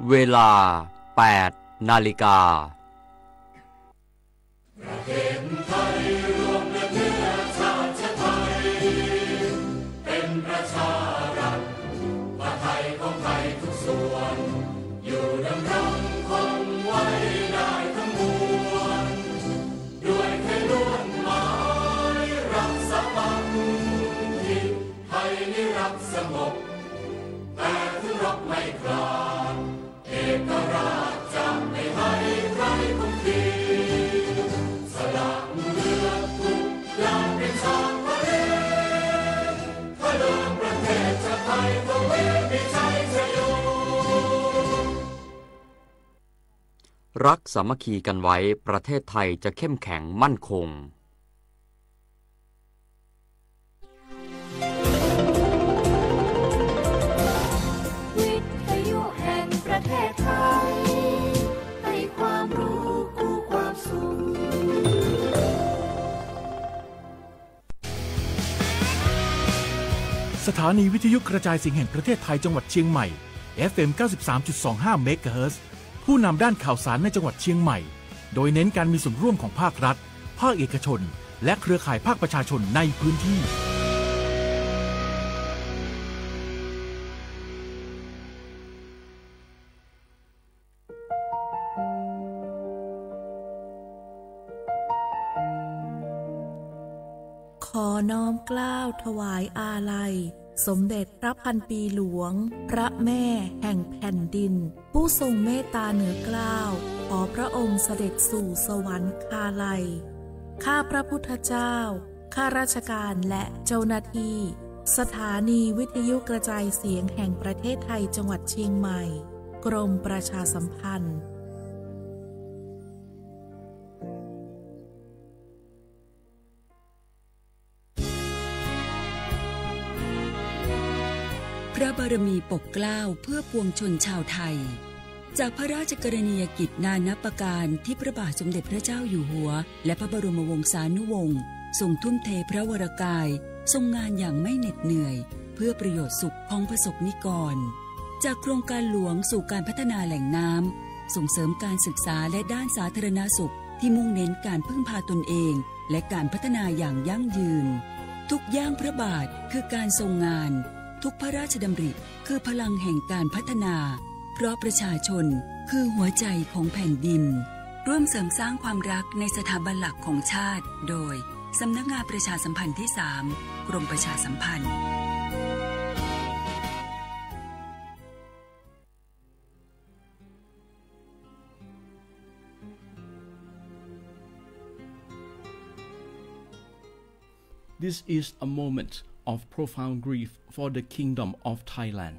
เวลา 8 นาฬิการักสามัคคีกันไว้ประเทศไทยจะเข้มแข็งมั่นคงวิทยุแห่งประเทศไทยให้ความรู้คู่ความสุขสถานีวิทยุกระจายเสียงแห่งประเทศไทยจังหวัดเชียงใหม่ FM 93.25 เมกะเฮิรตซ์ผู้นำด้านข่าวสารในจังหวัดเชียงใหม่โดยเน้นการมีส่วนร่วมของภาครัฐภาคเอกชนและเครือข่ายภาคประชาชนในพื้นที่ขอน้อมเกล้าถวายอาลัยสมเด็จพระพันปีหลวงพระแม่แห่งแผ่นดินผู้ทรงเมตตาเหนือเกล้าขอพระองค์เสด็จสู่สวรรคาลัยข้าพระพุทธเจ้าข้าราชการและเจ้าหน้าที่สถานีวิทยุกระจายเสียงแห่งประเทศไทยจังหวัดเชียงใหม่กรมประชาสัมพันธ์พระบารมีปกเกล้าเพื่อปวงชนชาวไทยจากพระราชกรณียกิจนานับประการที่พระบาทสมเด็จพระเจ้าอยู่หัวและพระบรมวงศานุวงศ์ทรงทุ่มเทพระวรกายทรงงานอย่างไม่เหน็ดเหนื่อยเพื่อประโยชน์สุขของประสบนิกรจากโครงการหลวงสู่การพัฒนาแหล่งน้ำส่งเสริมการศึกษาและด้านสาธารณสุขที่มุ่งเน้นการพึ่งพาตนเองและการพัฒนาอย่างยั่งยืนทุกย่างพระบาทคือการทรงงานทุกพระราชดำริคือพลังแห่งการพัฒนาเพราะประชาชนคือหัวใจของแผ่นดินร่วมเสริมสร้างความรักในสถาบันหลักของชาติโดยสำนักงานประชาสัมพันธ์ที่ 3 กรมประชาสัมพันธ์ This is a moment of profound grief for the Kingdom of Thailand.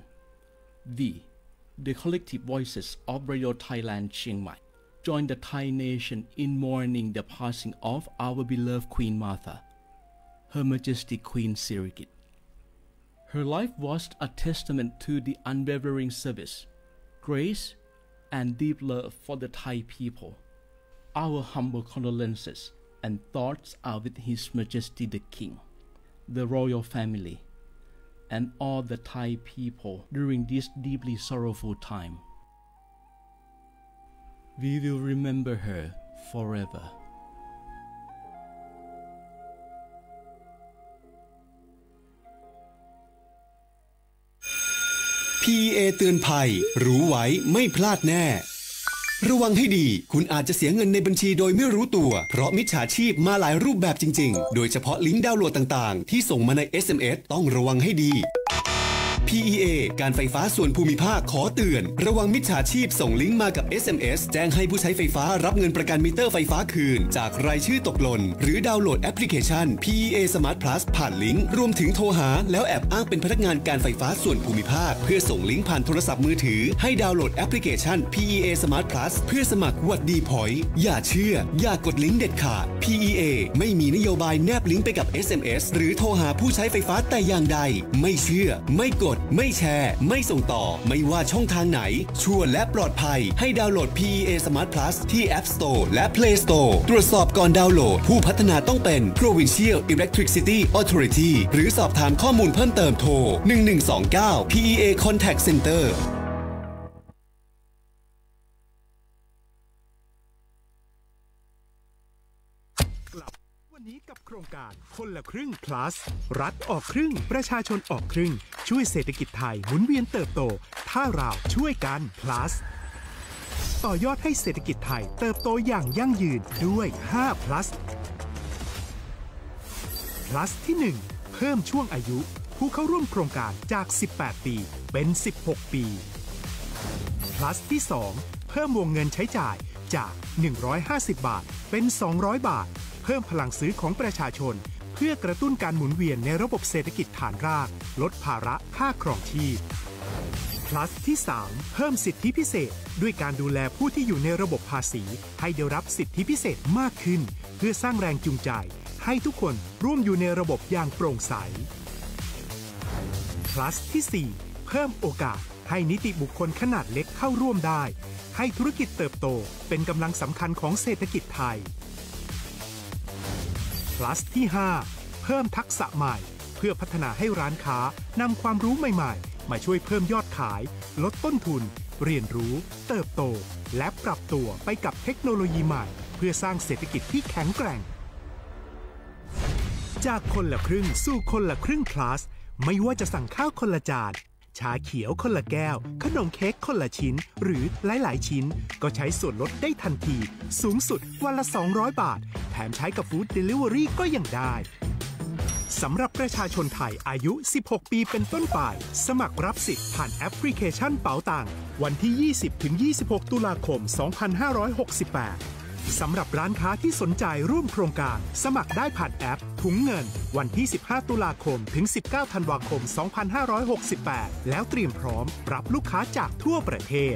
The collective voices of Radio Thailand Chiang Mai join the Thai nation in mourning the passing of our beloved Queen Martha, Her Majesty Queen Sirikit. Her life was a testament to the unwavering service, grace, and deep love for the Thai people. Our humble condolences and thoughts are with His Majesty the King, the royal family, and all the Thai people during this deeply sorrowful time. We will remember her forever. PEA เตือนภัยรู้ไว้ไม่พลาดแน่ระวังให้ดีคุณอาจจะเสียเงินในบัญชีโดยไม่รู้ตัวเพราะมิจฉาชีพมาหลายรูปแบบจริงๆโดยเฉพาะลิงก์ดาวน์โหลดต่างๆที่ส่งมาใน SMS ต้องระวังให้ดี PEA การไฟฟ้าส่วนภูมิภาคขอเตือนระวังมิจฉาชีพส่งลิงก์มากับ SMS แจ้งให้ผู้ใช้ไฟฟ้ารับเงินประกันมิเตอร์ไฟฟ้าคืนจากรายชื่อตกหล่นหรือดาวน์โหลดแอปพลิเคชัน PEA Smart Plus ผ่านลิงก์รวมถึงโทรหาแล้วแอบอ้างเป็นพนักงานการไฟฟ้าส่วนภูมิภาคเพื่อส่งลิงก์ผ่านโทรศัพท์มือถือให้ดาวน์โหลดแอปพลิเคชัน PEA Smart Plus เพื่อสมัครหวัดดีพอยต์อย่าเชื่ออย่ากดลิงก์เด็ดขาด PEA ไม่มีนโยบายแนบลิงก์ไปกับ SMS หรือโทรหาผู้ใช้ไฟฟ้าแต่อย่างใดไม่เชื่อไม่กดไม่แชร์ไม่ส่งต่อไม่ว่าช่องทางไหนชัวร์และปลอดภัยให้ดาวน์โหลด PEA Smart Plus ที่ App Store และ Play Store ตรวจสอบก่อนดาวน์โหลดผู้พัฒนาต้องเป็น Provincial Electricity Authority หรือสอบถามข้อมูลเพิ่มเติมโทร 1129 PEA Contact Center วันนี้กับโครงการคนละครึ่ง plus รัฐออกครึ่งประชาชนออกครึ่งช่วยเศรษฐกิจไทยหมุนเวียนเติบโตถ้าเราช่วยกัน plus ต่อยอดให้เศรษฐกิจไทยเติบโตอย่างยั่งยืนด้วย5 plus plus ที่ 1 เพิ่มช่วงอายุผู้เข้าร่วมโครงการจาก18ปีเป็น16ปีplus ที่ 2 เพิ่มวงเงินใช้จ่ายจาก150บาทเป็น200บาทเพิ่มพลังซื้อของประชาชนเพื่อกระตุ้นการหมุนเวียนในระบบเศรษฐกิจฐานรากลดภาระค่าครองชีพ plus ที่ 3 เพิ่มสิทธิพิเศษด้วยการดูแลผู้ที่อยู่ในระบบภาษีให้ได้รับสิทธิพิเศษมากขึ้นเพื่อสร้างแรงจูงใจให้ทุกคนร่วมอยู่ในระบบอย่างโปร่งใส plus ที่ 4 เพิ่มโอกาสให้นิติบุคคลขนาดเล็กเข้าร่วมได้ให้ธุรกิจเติบโตเป็นกำลังสำคัญของเศรษฐกิจไทย plus ที่ 5 เพิ่มทักษะใหม่เพื่อพัฒนาให้ร้านค้านำความรู้ใหม่ๆมาช่วยเพิ่มยอดขายลดต้นทุนเรียนรู้เติบโตและปรับตัวไปกับเทคโนโลยีใหม่เพื่อสร้างเศรษฐกิจที่แข็งแกร่งจากคนละครึ่งสู่คนละครึ่ง plus ไม่ว่าจะสั่งข้าวคนละจานชาเขียวคนละแก้วขนมเค้กคนละชิ้นหรือหลายๆชิ้นก็ใช้ส่วนลดได้ทันทีสูงสุดวันละ200บาทแถมใช้กับฟู้ดเดลิเวอรี่ก็ยังได้สำหรับประชาชนไทยอายุ16ปีเป็นต้นไปสมัครรับสิทธิ์ผ่านแอปพลิเคชันเป๋าตังวันที่ 20-26 ตุลาคม 2568สำหรับร้านค้าที่สนใจร่วมโครงการสมัครได้ผ่านแอปถุงเงินวันที่ 15 ตุลาคมถึง 19 ธันวาคม 2568แล้วเตรียมพร้อมรับลูกค้าจากทั่วประเทศ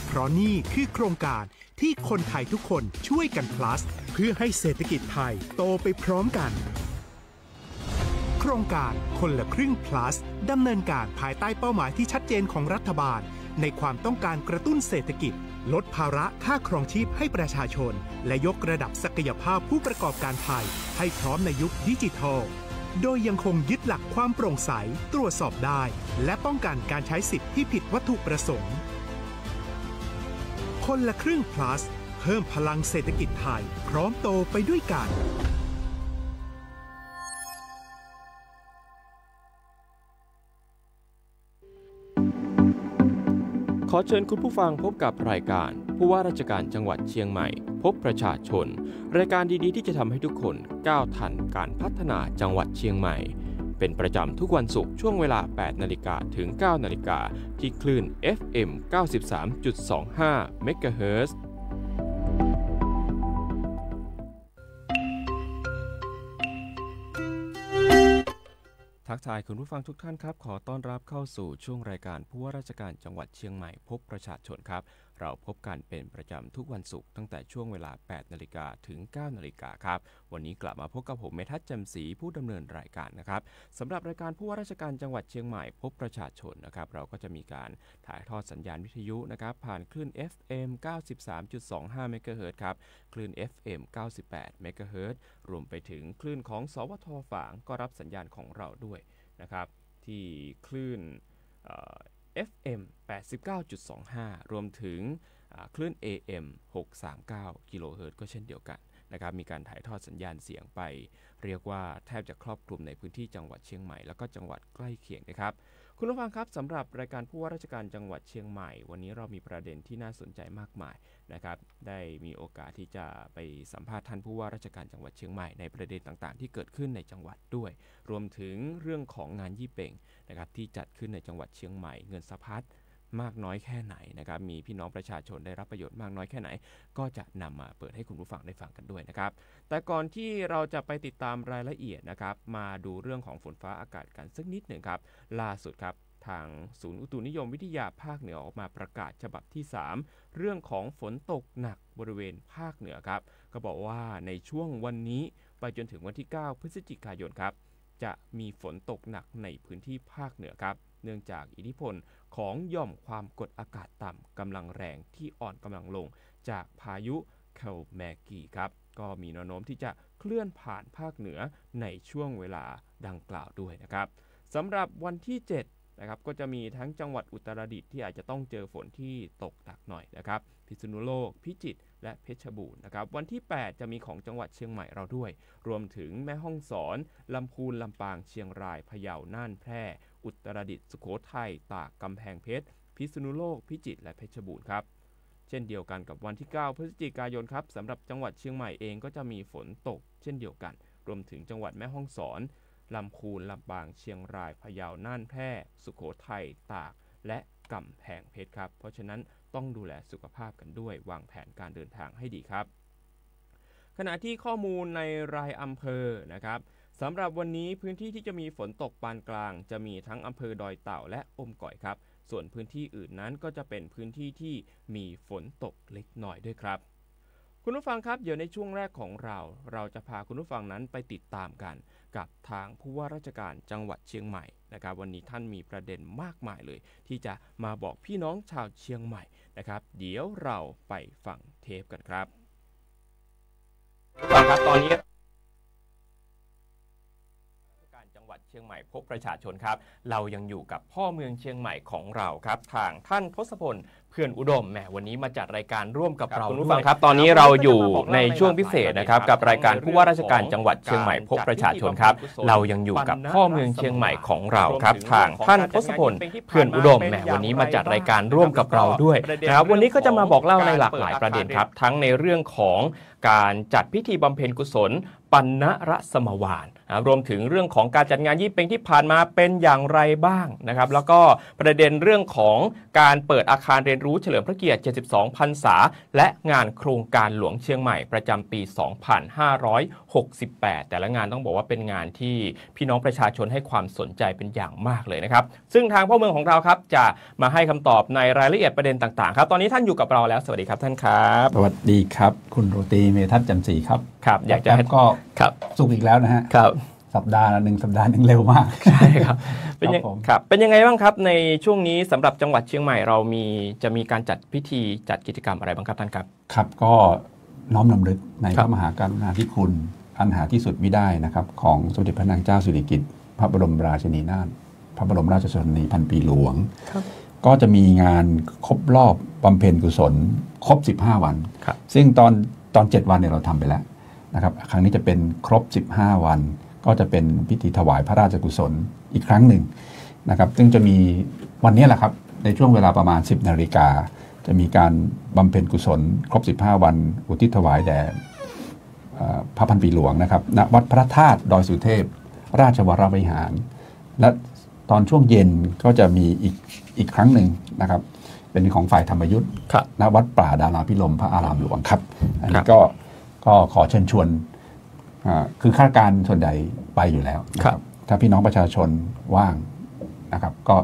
เพราะนี่คือโครงการที่คนไทยทุกคนช่วยกัน plus เพื่อให้เศรษฐกิจไทยโตไปพร้อมกันโครงการคนละครึ่ง plus ดำเนินการภายใต้เป้าหมายที่ชัดเจนของรัฐบาลในความต้องการกระตุ้นเศรษฐกิจลดภาระค่าครองชีพให้ประชาชนและยกระดับศักยภาพผู้ประกอบการไทยให้พร้อมในยุคดิจิทัลโดยยังคงยึดหลักความโปร่งใสตรวจสอบได้และป้องกันการใช้สิทธิ์ที่ผิดวัตถุประสงค์คนละครึ่ง plus เพิ่มพลังเศรษฐกิจไทยพร้อมโตไปด้วยกันขอเชิญคุณผู้ฟังพบกับรายการผู้ว่าราชการจังหวัดเชียงใหม่พบประชาชนรายการดีๆที่จะทำให้ทุกคนก้าวทันการพัฒนาจังหวัดเชียงใหม่เป็นประจำทุกวันศุกร์ช่วงเวลา 8 นาฬิกาถึง 9 นาฬิกาที่คลื่น FM 93.25 เมกะเฮิรตซ์ทักทายคุณผู้ฟังทุกท่านครับขอต้อนรับเข้าสู่ช่วงรายการผู้ว่าราชการจังหวัดเชียงใหม่พบประชาชนครับเราพบกันเป็นประจำทุกวันศุกร์ตั้งแต่ช่วงเวลา 8 นาฬิกาถึง 9 นาฬิกาครับวันนี้กลับมาพบกับผมเมทัศน์แจ่มศรีผู้ดำเนินรายการนะครับสำหรับรายการผู้ว่าราชการจังหวัดเชียงใหม่พบประชาชนนะครับเราก็จะมีการถ่ายทอดสัญญาณวิทยุนะครับผ่านคลื่น FM 93.25 เมกะเฮิรตซ์ครับคลื่น FM 98 เมกะเฮิรตซ์รวมไปถึงคลื่นของสวท.ฝางก็รับสัญญาณของเราด้วยนะครับที่คลื่นFM 89.25 รวมถึงคลื่น AM 639 กิโลเฮิรตซ์ก็เช่นเดียวกันนะครับมีการถ่ายทอดสัญญาณเสียงไปเรียกว่าแทบจะครอบคลุมในพื้นที่จังหวัดเชียงใหม่แล้วก็จังหวัดใกล้เคียงนะครับคุณผู้ฟังครับสำหรับรายการผู้ว่าราชการจังหวัดเชียงใหม่วันนี้เรามีประเด็นที่น่าสนใจมากมายนะครับได้มีโอกาสที่จะไปสัมภาษณ์ท่านผู้ว่าราชการจังหวัดเชียงใหม่ในประเด็นต่างๆที่เกิดขึ้นในจังหวัดด้วยรวมถึงเรื่องของงานยี่เป่งนะครับที่จัดขึ้นในจังหวัดเชียงใหม่เงินสะพัดมากน้อยแค่ไหนนะครับมีพี่น้องประชาชนได้รับประโยชน์มากน้อยแค่ไหนก็จะนำมาเปิดให้คุณผู้ฟังได้ฟังกันด้วยนะครับแต่ก่อนที่เราจะไปติดตามรายละเอียดนะครับมาดูเรื่องของฝนฟ้าอากาศกันสักนิดหนึ่งครับล่าสุดครับทางศูนย์อุตุนิยมวิทยาภาคเหนือออกมาประกาศฉบับที่3เรื่องของฝนตกหนักบริเวณภาคเหนือครับก็บอกว่าในช่วงวันนี้ไปจนถึงวันที่9พฤศจิกายนครับจะมีฝนตกหนักในพื้นที่ภาคเหนือครับเนื่องจากอิทธิพลของหย่อมความกดอากาศต่ำกำลังแรงที่อ่อนกำลังลงจากพายุแคลแมกีครับก็มีแนวโน้มที่จะเคลื่อนผ่านภาคเหนือในช่วงเวลาดังกล่าวด้วยนะครับสำหรับวันที่7 นะครับก็จะมีทั้งจังหวัดอุตรดิตถ์ที่อาจจะต้องเจอฝนที่ตกหนักหน่อยนะครับพิษณุโลกพิจิตรและเพชรบูรณ์นะครับวันที่8จะมีของจังหวัดเชียงใหม่เราด้วยรวมถึงแม่ฮ่องสอนลำพูนลำปางเชียงรายพะเยาน่านแพร่อุตรดิตถ์สุโขทัยตากกำแพงเพชรพิษณุโลกพิจิตรและเพชรบูรณ์ครับเช่นเดียวกันกับวันที่9พฤศจิกายนครับสำหรับจังหวัดเชียงใหม่เองก็จะมีฝนตกเช่นเดียวกันรวมถึงจังหวัดแม่ฮ่องสอนลำพูนลำปางเชียงรายพะเยาน่านแพร่สุโขทัยตากและกำแพงเพชรครับเพราะฉะนั้นต้องดูแลสุขภาพกันด้วยวางแผนการเดินทางให้ดีครับขณะที่ข้อมูลในรายอำเภอนะครับสำหรับวันนี้พื้นที่ที่จะมีฝนตกปานกลางจะมีทั้งอำเภอดอยเต่าและอมก่อยครับส่วนพื้นที่อื่นนั้นก็จะเป็นพื้นที่ที่มีฝนตกเล็กน้อยด้วยครับคุณผู้ฟังครับเดี๋ยวในช่วงแรกของเราจะพาคุณผู้ฟังนั้นไปติดตามกันกับทางผู้ว่าราชการจังหวัดเชียงใหม่นะครับวันนี้ท่านมีประเด็นมากมายเลยที่จะมาบอกพี่น้องชาวเชียงใหม่นะครับเดี๋ยวเราไปฟังเทปกันครับฟังครับตอนนี้จังหวัดเชียงใหม่พบประชาชนครับเรายังอยู่กับพ่อเมืองเชียงใหม่ของเราครับทางท่านทศพลเพื่อนอุดมแหมวันนี้มาจัดรายการร่วมกับเราคุณผู้ฟังครับตอนนี้เราอยู่ในช่วงพิเศษนะครับกับรายการผู้ว่าราชการจังหวัดเชียงใหม่พบประชาชนครับเรายังอยู่กับพ่อเมืองเชียงใหม่ของเราครับทางท่านทศพลเพื่อนอุดมแหมวันนี้มาจัดรายการร่วมกับเราด้วยนะครับวันนี้ก็จะมาบอกเล่าในหลากหลายประเด็นครับทั้งในเรื่องของการจัดพิธีบำเพ็ญกุศลปัณณรสมวานรวมถึงเรื่องของการจัดงานยี่เป็งที่ผ่านมาเป็นอย่างไรบ้างนะครับแล้วก็ประเด็นเรื่องของการเปิดอาคารเรียนรู้เฉลิมพระเกียรติ72พรรษาและงานโครงการหลวงเชียงใหม่ประจำปี2568แต่ละงานต้องบอกว่าเป็นงานที่พี่น้องประชาชนให้ความสนใจเป็นอย่างมากเลยนะครับซึ่งทางพ่อเมืองของเราครับจะมาให้คำตอบในรายละเอียดประเด็นต่างๆครับตอนนี้ท่านอยู่กับเราแล้วสวัสดีครับท่านครับสวัสดีครับคุณโรตีเมทัศน์จันทร์ศรีครับครับอยากจะให้ก็สุกอีกแล้วนะฮะครับสัปดาห์หนึ่งสัปดาห์หนึ่งเร็วมากใช่ครับเป็นยังไงบ้างครับในช่วงนี้สำหรับจังหวัดเชียงใหม่เราจะมีการจัดพิธีจัดกิจกรรมอะไรบ้างครับท่านครับครับก็น้อมรำลึกในพระมหากรุณาธิคุณอันหาที่สุดมิได้นะครับของสมเด็จพระนางเจ้าสิริกิติ์พระบรมราชินีนาถพระบรมราชชนนีพันปีหลวงก็จะมีงานครบรอบบำเพ็ญกุศลครบ15วันซึ่งตอน7วันเนี่ยเราทำไปแล้วนะครับครั้งนี้จะเป็นครบ15วันก็จะเป็นพิธีถวายพระราชกุศลอีกครั้งหนึ่งนะครับซึ่งจะมีวันนี้แหละครับในช่วงเวลาประมาณ10 นาฬิกาจะมีการบำเพ็ญกุศลครบ15วันอุทิศถวายแด่พระพันปีหลวงนะครับณวัดพระธาตุดอยสุเทพราชวรวิหารและตอนช่วงเย็นก็จะมีอีกครั้งหนึ่งนะครับเป็นของฝ่ายธรรมยุทธ์ณวัดป่าดาราพิรมพระอารามหลวงครับอันนี้ก็ขอเชิญชวนคือข้าราชการส่วนใหญ่ไปอยู่แล้วถ้าพี่น้องประชาชนว่างนะครับก็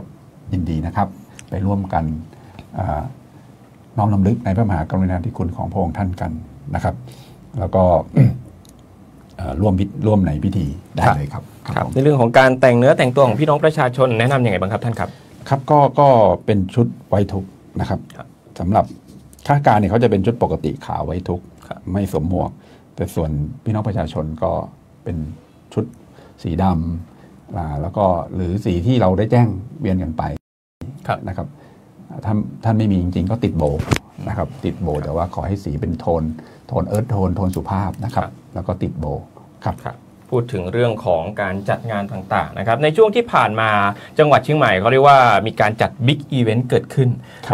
ยินดีนะครับไปร่วมกันน้อมรำลึกในพระมหากรุณาธิคุณของพระองค์ท่านกันนะครับแล้วก็ร่วมในพิธีได้เลยครับในเรื่องของการแต่งเนื้อแต่งตัวของพี่น้องประชาชนแนะนำยังไงบ้างครับท่านครับครับก็เป็นชุดไว้ทุกข์นะครับสำหรับข้าราชการเนี่ยเขาจะเป็นชุดปกติขาวไว้ทุกข์ไม่สวมหมวกแต่ส่วนพี่น้องประชาชนก็เป็นชุดสีดำแล้วก็หรือสีที่เราได้แจ้งเวียนกันไปนะครับท่านไม่มีจริงๆก็ติดโบนะครับติดโบแต่ว่าขอให้สีเป็นโทนเอิร์ธโทนสุภาพนะครับแล้วก็ติดโบครับพูดถึงเรื่องของการจัดงานต่างๆนะครับในช่วงที่ผ่านมาจังหวัดเชียงใหม่เขาเรียกว่ามีการจัดบิ๊กอีเวนต์เกิดขึ้น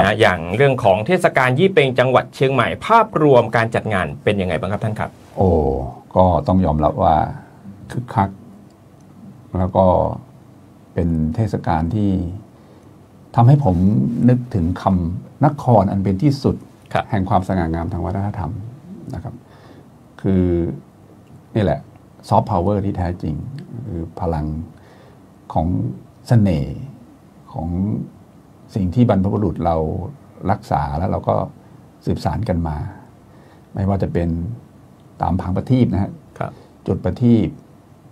นะอย่างเรื่องของเทศกาลยี่เป็งจังหวัดเชียงใหม่ภาพรวมการจัดงานเป็นยังไงบ้างครับท่านครับก็ต้องยอมรับว่าคึกคักแล้วก็เป็นเทศกาลที่ทำให้ผมนึกถึงคำนครอันเป็นที่สุดแห่งความสง่างามทางวัฒนธรรมนะครับคือนี่แหละซอฟต์พาวเวอร์ที่แท้จริงคือพลังของเสน่ห์ของสิ่งที่บรรพบุรุษเรารักษาแล้วเราก็สืบสานกันมาไม่ว่าจะเป็นตามผังประทีปนะฮะจุดประทีป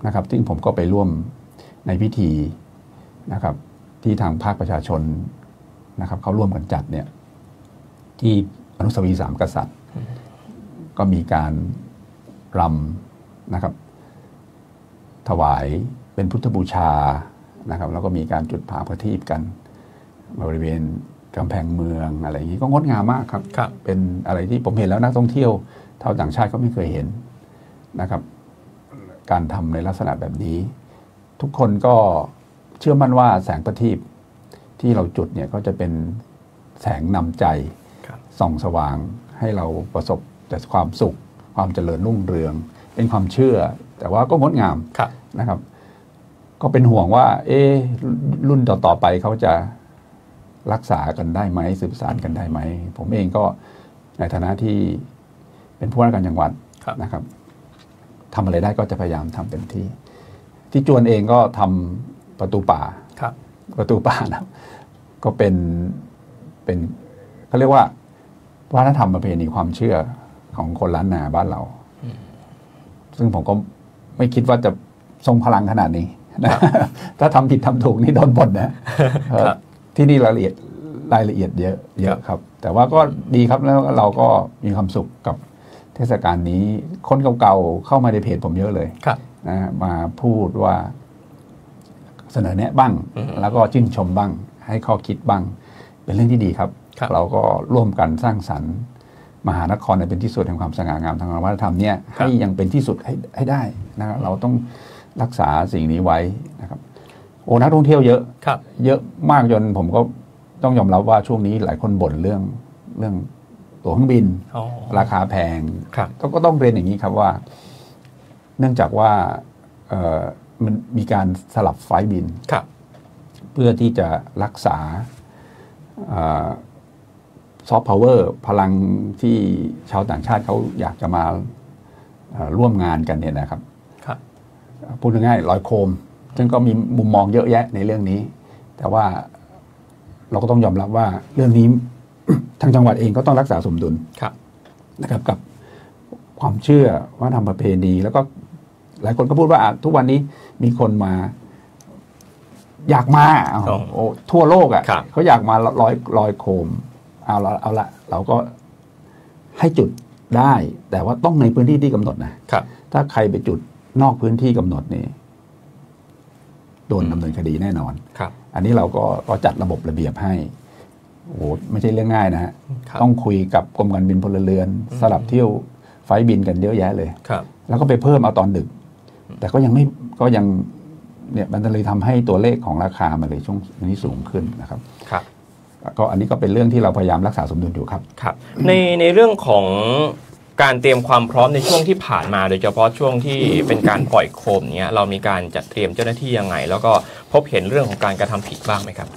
นะครับซึ่งผมก็ไปร่วมในพิธีนะครับที่ทางภาคประชาชนนะครับเขาร่วมกันจัดเนี่ยที่อนุสาวรีย์สามกษัตริย์ก็มีการรำนะครับถวายเป็นพุทธบูชา นะครับแล้วก็มีการจุดผาประทีปกันบริเวณกำแพงเมืองอะไรอย่างนี้ก็งดงามมากครับเป็นอะไรที่ผมเห็นแล้วนักท่องเที่ยวชาวต่างชาติก็ไม่เคยเห็นนะครับการทำในลักษณะแบบนี้ทุกคนก็เชื่อมั่นว่าแสงประทีปที่เราจุดเนี่ยก็จะเป็นแสงนำใจส่องสว่างให้เราประสบแต่ความสุขความเจริญรุ่งเรืองเป็นความเชื่อแต่ว่าก็งดงามนะครับก็เป็นห่วงว่ารุ่นต่อๆไปเขาจะรักษากันได้ไหมสืบสานกันได้ไหมผมเองก็ในฐานะที่เป็นผู้ว่าราชการจังหวัดนะครับทำอะไรได้ก็จะพยายามทำเต็มที่จวนเองก็ทำประตูป่าประตูป่านะก็เป็นเขาเรียกว่าวัฒนธรรมประเพณีความเชื่อของคนล้านนาบ้านเราซึ่งผมก็ไม่คิดว่าจะทรงพลังขนาดนี้นะถ้าทำผิดทำถูกนี่โดนบ่นนะที่นี่รายละเอียดเยอะครับแต่ว่าก็ดีครับแล้วเราก็มีความสุขกับเทศกาลนี้คนเก่าๆเข้ามาในเพจผมเยอะเลยนะมาพูดว่าเสนอแนะบ้างแล้วก็ชื่นชมบ้างให้ข้อคิดบ้างเป็นเรื่องที่ดีครับเราก็ร่วมกันสร้างสรรค์มหานครเป็นที่สุดแห่งความสง่างามทางวัฒนธรรมเนี่ยให้ยังเป็นที่สุดให้ได้นะครับเราต้องรักษาสิ่งนี้ไว้นะครับโอ้นักท่องเที่ยวเยอะมากจนผมก็ต้องยอมรับว่าช่วงนี้หลายคนบ่นเรื่องตั๋วเครื่องบินราคาแพงก็ต้องเรียนอย่างนี้ครับว่าเนื่องจากว่ามันมีการสลับไฟล์บินเพื่อที่จะรักษาซอฟต์พาวเวอร์พลังที่ชาวต่างชาติเขาอยากจะมาร่วมงานกันเนี่ยนะครับพูดง่ายๆลอยโคมซึ่งก็มีมุมมองเยอะแยะในเรื่องนี้แต่ว่าเราก็ต้องยอมรับว่าเรื่องนี้ ทางจังหวัดเองก็ต้องรักษาสมดุลนะครับกับความเชื่อว่าทำประเพณีแล้วก็หลายคนก็พูดว่าทุกวันนี้มีคนมาอยากมาทั่วโลกเขาอยากมาลอยโคมเอาละเราก็ให้จุดได้แต่ว่าต้องในพื้นที่ที่กำหนดนะถ้าใครไปจุดนอกพื้นที่กำหนดนี่โดนดำเนินคดีแน่นอนอันนี้เราก็จัดระบบระเบียบให้โอ้โหไม่ใช่เรื่องง่ายนะฮะต้องคุยกับกรมการบินพลเรือนสลับเที่ยวไฟบินกันเยอะแยะเลยแล้วก็ไปเพิ่มเอาตอนดึกแต่ก็ยังเนี่ยมันเลยทำให้ตัวเลขของราคามันเลยช่วงนี้สูงขึ้นนะครับก็อันนี้ก็เป็นเรื่องที่เราพยายามรักษาสมดุลอยู่ครับในเรื่องของการเตรียมความพร้อมในช่วงที่ผ่านมาโดยเฉพาะช่วงที่เป็นการปล่อยโคมเนี่ยเรามีการจัดเตรียมเจ้าหน้าที่ยังไงแล้วก็พบเห็นเรื่องของการกระทำผิดบ้างไหมครับ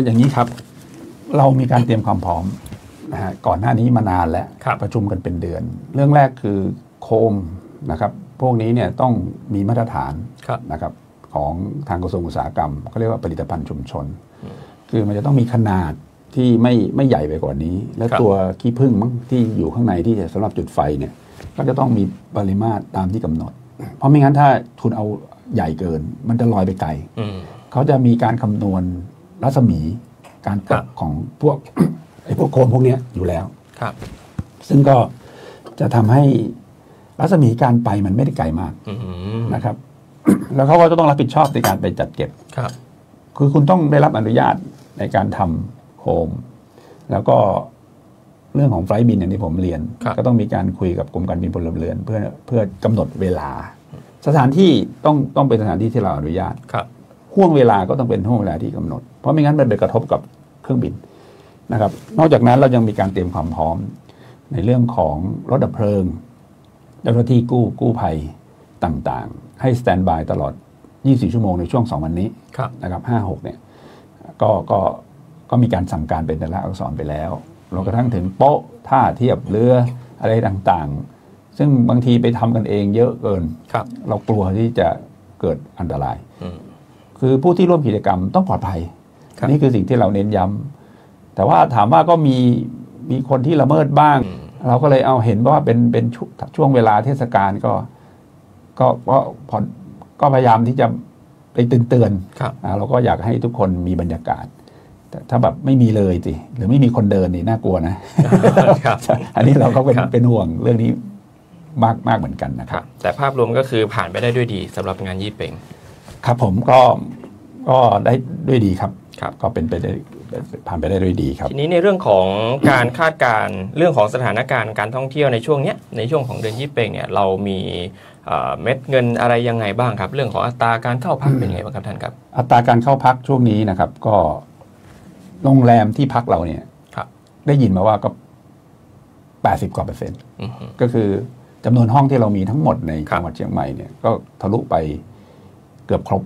อย่างนี้ครับเรามีการเตรียมความพร้อมนะฮะก่อนหน้านี้มานานแล้วประชุมกันเป็นเดือนเรื่องแรกคือโคมนะครับพวกนี้เนี่ยต้องมีมาตรฐานนะครับของทางกระทรวงอุตสาหกรรมเขาเรียกว่าผลิตภัณฑ์ชุมชนคือมันจะต้องมีขนาดที่ไม่ใหญ่ไปกว่านี้และตัวขี้ผึ้งที่อยู่ข้างในที่จะสำหรับจุดไฟเนี่ยก็จะต้องมีปริมาตรตามที่กำหนดเพราะไม่งั้นถ้าคุณเอาใหญ่เกินมันจะลอยไปไกลเขาจะมีการคำนวณรัศมีการตกของพวกโคมพวกนี้อยู่แล้วซึ่งก็จะทำให้รัศมีการไปมันไม่ได้ไกลมากนะครับแล้วเขาก็จะต้องรับผิดชอบในการไปจัดเก็บคือคุณต้องได้รับอนุญาตในการทำโคมแล้วก็เรื่องของไฟล์บินอย่างที่ผมเรียนก็ต้องมีการคุยกับกรมการบินพลเรือนเพื่อกำหนดเวลาสถานที่ต้องเป็นสถานที่ที่เราอนุญาตห่วงเวลาก็ต้องเป็นห่วงเวลาที่กำหนดเพราะไม่งั้นมันไปกระทบกับเครื่องบินนะครับนอกจากนั้นเรายังมีการเตรียมความพร้อมในเรื่องของรถดับเพลิงเจ้าหน้าที่กู้ภัยต่างๆให้สแตนด์บายตลอด24ชั่วโมงในช่วง2วันนี้นะครับ 5-6 เนี่ยก็มีการสั่งการเป็นแต่ละอักษรไปแล้วเรากระทั่งถึงโป๊ะท่าเทียบเรืออะไรต่างๆซึ่งบางทีไปทำกันเองเยอะเกินเรากลัวที่จะเกิดอันตรายคือผู้ที่ร่วมกิจกรรมต้องปลอดภัยนี่คือสิ่งที่เราเน้นย้ำแต่ว่าถามว่าก็มีคนที่ละเมิดบ้างเราก็เลยเอาเห็นว่าเป็นช่วงเวลาเทศกาลก็พยายามที่จะไปเตือนเราก็อยากให้ทุกคนมีบรรยากาศแต่ถ้าแบบไม่มีเลยสิหรือไม่มีคนเดินนี่น่ากลัวนะ อันนี้เราก็เป็นห่วงเรื่องนี้มากเหมือนกันนะครับแต่ภาพรวมก็คือผ่านไปได้ด้วยดีสำหรับงานยี่เป่งครับผมก็ ก็ได้ด้วยดีครับ ครับ ก็เป็นไปได้ผ่านไปได้ด้วยดีครับ ทีนี้ในเรื่องของการคาดการณ์เรื่องของสถานการณ์การท่องเที่ยวในช่วงเนี้ยในช่วงของเดือนยี่เปงเนี่ยเรามีเม็ดเงินอะไรยังไงบ้างครับเรื่องของอัตราการเข้าพักเป็นไงบ้างครับท่านครับอัตราการเข้าพักช่วงนี้นะครับก็โรงแรมที่พักเราเนี่ยได้ยินมาว่าก็80%กว่าก็คือจำนวนห้องที่เรามีทั้งหมดในจังหวัดเชียงใหม่เนี่ยก็ทะลุไปเกือบครบ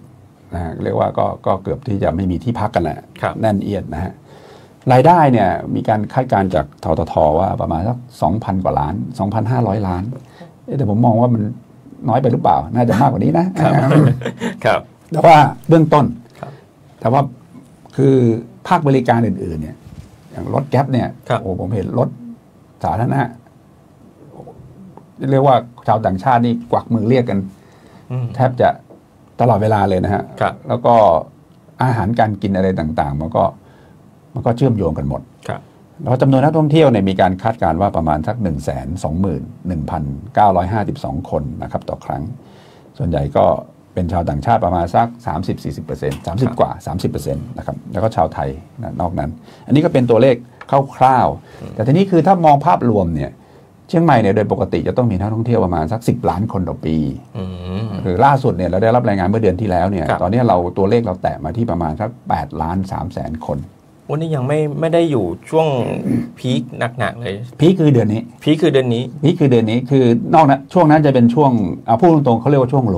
นะฮะเรียกว่าก็เกือบที่จะไม่มีที่พักกันแหละแน่นเอียดนะฮะรายได้เนี่ยมีการคาดการณ์จากทททว่าประมาณสัก 2,000 กว่าล้าน 2,500 ล้านแต่ผมมองว่ามันน้อยไปหรือเปล่าน่าจะมากกว่านี้นะครับแต่ว่าเบื้องต้นแต่ว่าคือภาคบริการอื่นๆเนี่ยอย่างรถแก๊ปเนี่ยโอ้ผมเห็นรถสาธารณะเรียกว่าชาวต่างชาตินี่กวักมือเรียกกันแทบจะตลอดเวลาเลยนะฮะแล้วก็อาหารการกินอะไรต่างๆมันก็เชื่อมโยงกันหมดแล้วจำนวนนักท่องเที่ยวเนี่ยมีการคาดการณ์ว่าประมาณสัก 121,952 คนนะครับต่อครั้งส่วนใหญ่ก็เป็นชาวต่างชาติประมาณสัก 30-40% 30 กว่า 30% นะครับแล้วก็ชาวไทยนอกนั้นอันนี้ก็เป็นตัวเลขคร่าวๆแต่ทีนี้คือถ้ามองภาพรวมเนี่ยเชียงใหม่เนี่ยโดยปกติจะต้องมีนักท่องเที่ยวประมาณสัก10 ล้านคนต่อปีหรือล่าสุดเนี่ยเราได้รับรายงานเมื่อเดือนที่แล้วเนี่ยตอนนี้เราตัวเลขเราแตะมาที่ประมาณสัก8,300,000 คนวันนี้ยังไม่ได้อยู่ช่วงพีคหนักๆเลยพีคคือเดือนนี้คือเดือนนี้คือนอกนั้นช่วงนั้นจะเป็นช่วงพูดตรงๆเขาเรียกว่าช่วงโล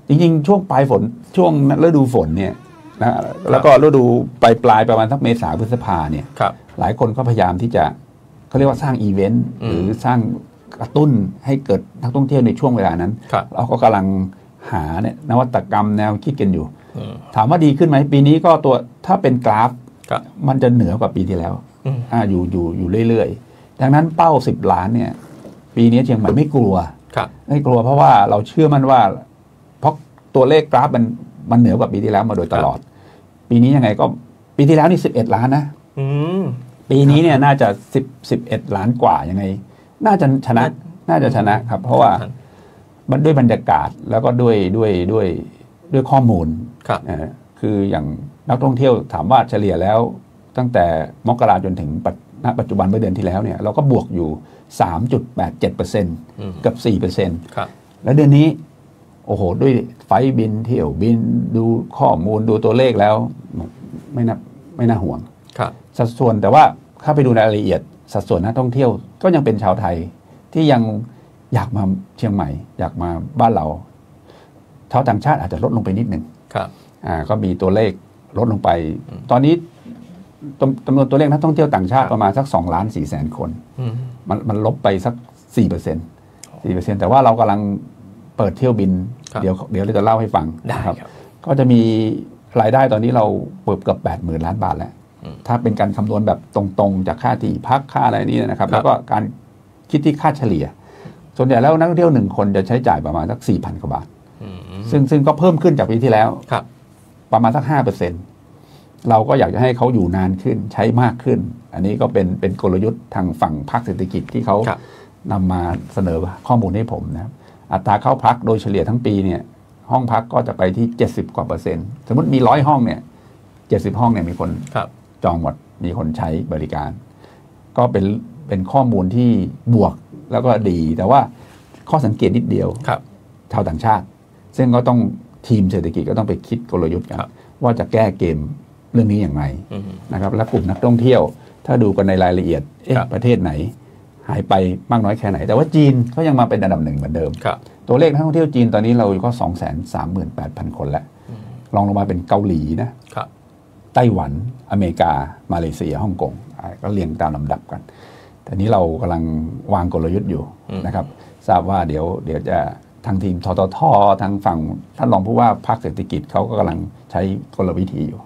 จริงๆช่วงปลายฝนช่วงฤดูฝนเนี่ยนะแล้วก็ฤดูปลายประมาณสักเมษาพฤษภาเนี่ยหลายคนก็พยายามที่จะเขาเรียกว่าสร้างอีเวนต์หรือสร้างกระตุ้นให้เกิดนักท่องเที่ยวในช่วงเวลานั้นเราก็กำลังหาเนี่ยนวัตกรรมแนวคิดกันอยู่ถามว่าดีขึ้นไหมปีนี้ก็ตัวถ้าเป็นกราฟมันจะเหนือกว่าปีที่แล้วอยู่เรื่อยๆดังนั้นเป้า10 ล้านเนี่ยปีนี้เชียงใหม่ไม่กลัวเพราะว่าเราเชื่อมั่นว่าเพราะตัวเลขกราฟมันเหนือกว่าปีที่แล้วมาโดยตลอดปีนี้ยังไงก็ปีที่แล้วนี่11 ล้านนะปีนี้เนี่ยน่าจะ11 ล้านกว่ายังไงน่าจะชนะครับเพราะว่าด้วยบรรยากาศแล้วก็ด้วยข้อมูลคืออย่างนักท่องเที่ยวถามว่าเฉลี่ยแล้วตั้งแต่มกราจนถึงปัจจุบันเมื่อเดือนที่แล้วเนี่ยเราก็บวกอยู่ 3.87% กับ 4% แล้วเดือนนี้โอ้โหด้วยไฟบินเที่ยวบินดูข้อมูลดูตัวเลขแล้วไม่น่าห่วงสัดส่วนแต่ว่าถ้าไปดูรายละเอียดสัดส่วนนักท่องเที่ยวก็ยังเป็นชาวไทยที่ยังอยากมาเชียงใหม่อยากมาบ้านเราชาวต่างชาติอาจจะลดลงไปนิดนึงก็มีตัวเลขลดลงไปตอนนี้จำนวนตัวเลขนักท่องเที่ยวต่างชาติประมาณสัก2,400,000 คนมันลบไปสัก 4% แต่ว่าเรากำลังเปิดเที่ยวบินเดี๋ยวเราจะเล่าให้ฟังนะครับก็จะมีรายได้ตอนนี้เราเกือบ 80,000 ล้านบาทแล้วถ้าเป็นการคำนวณแบบตรงๆจากค่าที่พักค่าอะไรนี้นะครับแล้วก็การคิดที่ค่าเฉลี่ยส่วนใหญ่แล้วนักท่องเที่ยว1 คนจะใช้จ่ายประมาณสัก 4,000 กว่าบาทซึ่งก็เพิ่มขึ้นจากปีที่แล้วประมาณสัก 5% เราก็อยากจะให้เขาอยู่นานขึ้นใช้มากขึ้นอันนี้ก็เป็นกลยุทธ์ทางฝั่งภาคเศรษฐกิจที่เขานำมาเสนอข้อมูลให้ผมนะครับอัตราเข้าพักโดยเฉลี่ยทั้งปีเนี่ยห้องพักก็จะไปที่70 กว่า%สมมติมี100 ห้องเนี่ย70 ห้องเนี่ยมีคนจองหมดมีคนใช้บริการก็เป็นข้อมูลที่บวกแล้วก็ดีแต่ว่าข้อสังเกตนิดเดียวชาวต่างชาติซึ่งก็ต้องทีมเศรษฐกิจก็ต้องไปคิดกลยุทธ์กันว่าจะแก้เกมเรื่องนี้อย่างไรนะครับและกลุ่มนักท่องเที่ยวถ้าดูกันในรายละเอียดประเทศไหนหายไปมากน้อยแค่ไหนแต่ว่าจีนเขายังมาเป็นอันดับ 1เหมือนเดิมตัวเลขนักท่องเที่ยวจีนตอนนี้เราก็ 238,000 คนแล้วลองลงมาเป็นเกาหลีนะไต้หวันอเมริกามาเลเซียฮ่องกงก็เรียงตามลำดับกันแต่นี้เรากำลังวางกลยุทธ์อยู่นะครับทราบว่าเดี๋ยวจะทางทีมททททางฝั่งท่านรองผู้ว่าภาคเศรษฐกิจเขาก็กำลังใช้กลวิธีอยู่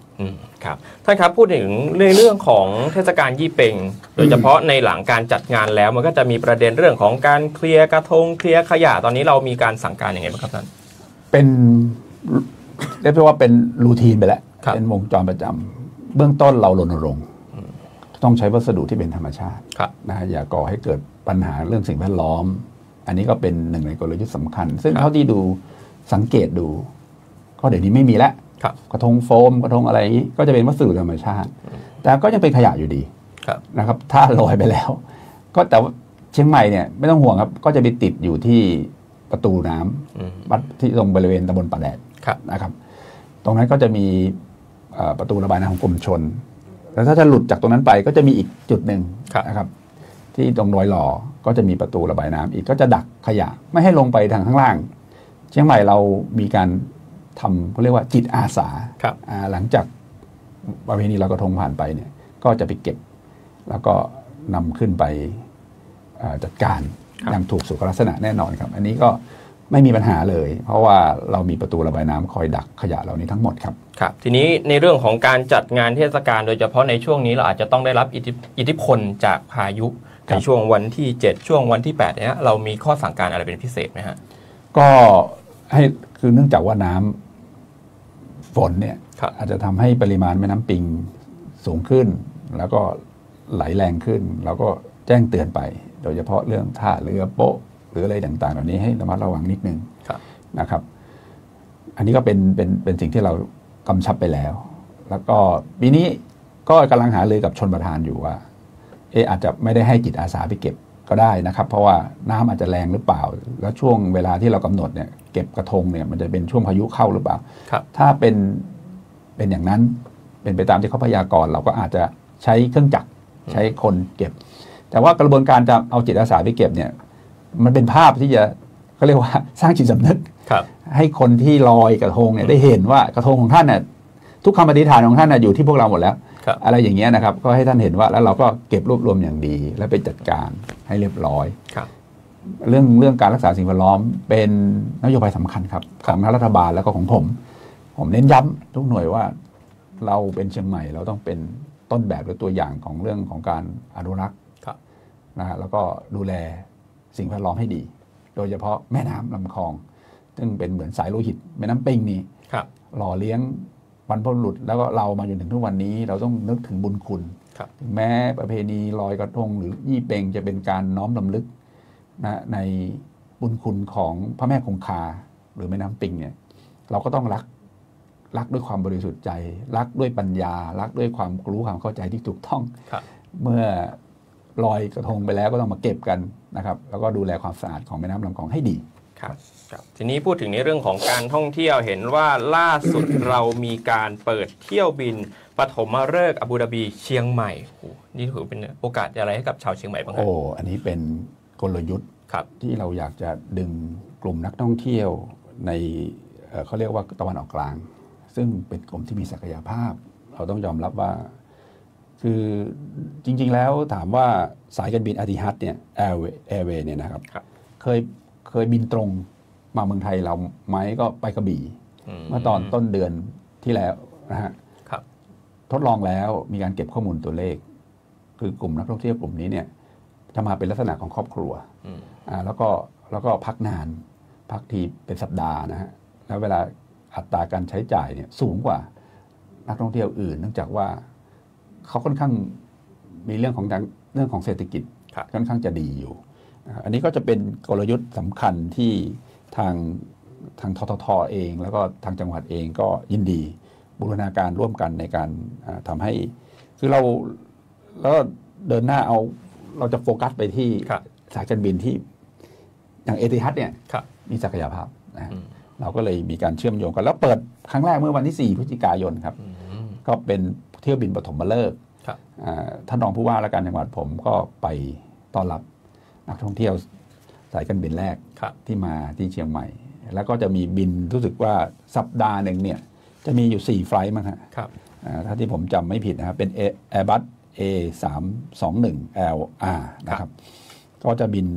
ครับท่านครับพูดถึงเรื่องของเทศกาลยี่เปงโดยเฉพาะในหลังการจัดงานแล้วมันก็จะมีประเด็นเรื่องของการเคลียร์กระทงเคลียร์ขยะตอนนี้เรามีการสั่งการยังไงบ้างครับท่านเป็นเรียกว่าเป็นรูทีนไปแล้วเป็นวงจรประจำเบื้องต้นเรารณรงค์ต้องใช้วัสดุที่เป็นธรรมชาตินะอย่าก่อให้เกิดปัญหาเรื่องสิ่งแวดล้อมอันนี้ก็เป็นหนึ่งในกลยุทธ์สำคัญซึ่งเท่าที่ดูสังเกตดูก็เดี๋ยวนี้ไม่มีแล้ว กระทงโฟมกระทงอะไรอย่างนี้ก็จะเป็นวัสดุธรรมชาติแต่ก็ยังเป็นขยะอยู่ดีนะครับถ้าลอยไปแล้วก็แต่เชียงใหม่เนี่ยไม่ต้องห่วงครับก็จะไปติดอยู่ที่ประตูน้ำวัดที่ตรงบริเวณตำบลป่าแดดนะครับตรงนั้นก็จะมีประตูระบายน้ำของกรมชลแล้วถ้าจะหลุดจากตรงนั้นไปก็จะมีอีกจุดหนึ่งนะครับที่ตรงดอยหล่อก็จะมีประตูระบายน้ำอีกก็จะดักขยะไม่ให้ลงไปทางข้างล่างเชียงใหม่เรามีการทำเขาเรียกว่าจิตอาสาหลังจากประเพณีลอยกระทงผ่านไปเนี่ยก็จะไปเก็บแล้วก็นำขึ้นไปจัดการอย่างถูกสุขลักษณะแน่นอนครับอันนี้ก็ไม่มีปัญหาเลยเพราะว่าเรามีประตูระบายน้ำคอยดักขยะเหล่านี้ทั้งหมดครับครับทีนี้ในเรื่องของการจัดงานเทศกาลโดยเฉพาะในช่วงนี้เราอาจจะต้องได้รับอิทธิพลจากพายุในช่วงวันที่7ช่วงวันที่8เนี่ยเรามีข้อสั่งการอะไรเป็นพิเศษไหมฮะก็ให้คือเนื่องจากว่าน้ำฝนเนี่ยอาจจะทำให้ปริมาณแม่น้ำปิงสูงขึ้นแล้วก็ไหลแรงขึ้นเราก็แจ้งเตือนไปโดยเฉพาะเรื่องท่าเรือโป๊ะหรืออะไรต่างๆเหล่านี้ให้ระมัดระวังนิดนึงนะครับอันนี้ก็เป็นสิ่งที่เรากำชับไปแล้วแล้วก็ปีนี้ก็กำลังหารือกับชลประทานอยู่ว่าอาจจะไม่ได้ให้จิตอาสาไปเก็บก็ได้นะครับเพราะว่าน้ำอาจจะแรงหรือเปล่าแล้วช่วงเวลาที่เรากำหนดเนี่ยเก็บกระทงเนี่ยมันจะเป็นช่วงพายุเข้าหรือเปล่าถ้าเป็นอย่างนั้นเป็นไปตามที่เขาพยากรณ์เราก็อาจจะใช้เครื่องจักรใช้คนเก็บแต่ว่ากระบวนการจะเอาจิตอาสาไปเก็บเนี่ยมันเป็นภาพที่จะเขาเรียกว่าสร้างจิตสำนึกให้คนที่ลอยกระทงเนี่ยได้เห็นว่ากระทงของท่านเนี่ยทุกคำอธิษฐานของท่านน่ะอยู่ที่พวกเราหมดแล้วอะไรอย่างเงี้ยนะครับก็ให้ท่านเห็นว่าแล้วเราก็เก็บรวบรวมอย่างดีแล้วไปจัดการให้เรียบร้อยเรื่องการรักษาสิ่งแวดล้อมเป็นนโยบายสำคัญครับของรัฐบาลแล้วก็ของผมเน้นย้ำทุกหน่วยว่าเราเป็นเชียงใหม่เราต้องเป็นต้นแบบหรือตัวอย่างของเรื่องของการอนุรักษ์นะฮะแล้วก็ดูแลสิ่งแวดล้อมให้ดีโดยเฉพาะแม่น้ำลำคลองซึ่งเป็นเหมือนสายโลหิตแม่น้ำปิงนี่หล่อเลี้ยงบรรพบุรุษแล้วก็เรามาจนถึงทุกวันนี้เราต้องนึกถึงบุญคุณถึงแม้ประเพณีลอยกระทงหรือยี่เปงจะเป็นการน้อมรำลึกนะในบุญคุณของพระแม่คงคาหรือแม่น้ำปิงเนี่ยเราก็ต้องรักด้วยความบริสุทธิ์ใจรักด้วยปัญญารักด้วยความรู้ความเข้าใจที่ถูกต้องเมื่อลอยกระทงไปแล้วก็ต้องมาเก็บกันนะครับแล้วก็ดูแลความสะอาดของแม่น้ำลำคลองให้ดีครับทีนี้พูดถึงในเรื่องของการท่องเที่ยวเห็นว่าล่าสุด เรามีการเปิดเที่ยวบินปฐมฤกษ์อาบูดาบีเชียงใหม่นี่ถือเป็นโอกาสอะไรให้กับชาวเชียงใหม่บ้างครับอันนี้เป็นกลยุทธ์ที่เราอยากจะดึงกลุ่มนักท่องเที่ยวในเขาเรียกว่าตะวันออกกลางซึ่งเป็นกลุ่มที่มีศักยภาพเราต้องยอมรับว่าคือจริงๆแล้วถามว่าสายการบินอาติฮัดเนี่ยแอร์เวย์เนี่ยนะครับเคยบินตรงมาเมืองไทยเราไหมก็ไปกระบี่เมื่อตอนต้นเดือนที่แล้วนะฮะทดลองแล้วมีการเก็บข้อมูลตัวเลขคือกลุ่มนักท่องเที่ยวกลุ่มนี้เนี่ยจะมาเป็นลักษณะของครอบครัวแล้วก็พักนานพักทีเป็นสัปดาห์นะฮะแล้วเวลาอัตราการใช้จ่ายเนี่ยสูงกว่านักท่องเที่ยวอื่นเนื่องจากว่าเขาค่อนข้างมีเรื่องของเศรษฐกิจค่อนข้างจะดีอยู่อันนี้ก็จะเป็นกลยุทธ์สำคัญที่ทางททเองแล้วก็ทางจังหวัดเองก็ยินดีบูรณาการร่วมกันในการทำให้คือเราแล้วเดินหน้าเราจะโฟกัสไปที่สายการบินที่อย่างเอติฮัดเนี่ยมีศักยภาพนะเราก็เลยมีการเชื่อมโยงกันแล้วเปิดครั้งแรกเมื่อวันที่4 พฤศจิกายนครับก็เป็นเที่ยวบินปฐมฤกษ์ท่านรองผู้ว่าราชการจังหวัดผมก็ไปต้อนรับนักท่องเที่ยวสายการบินแรกที่มาที่เชียงใหม่แล้วก็จะมีบินรู้สึกว่าสัปดาห์หนึ่งเนี่ยจะมีอยู่4 ไฟล์มั้งครับถ้าที่ผมจำไม่ผิดนะครับเป็น Airbus A321LR นะครับก็จะบิน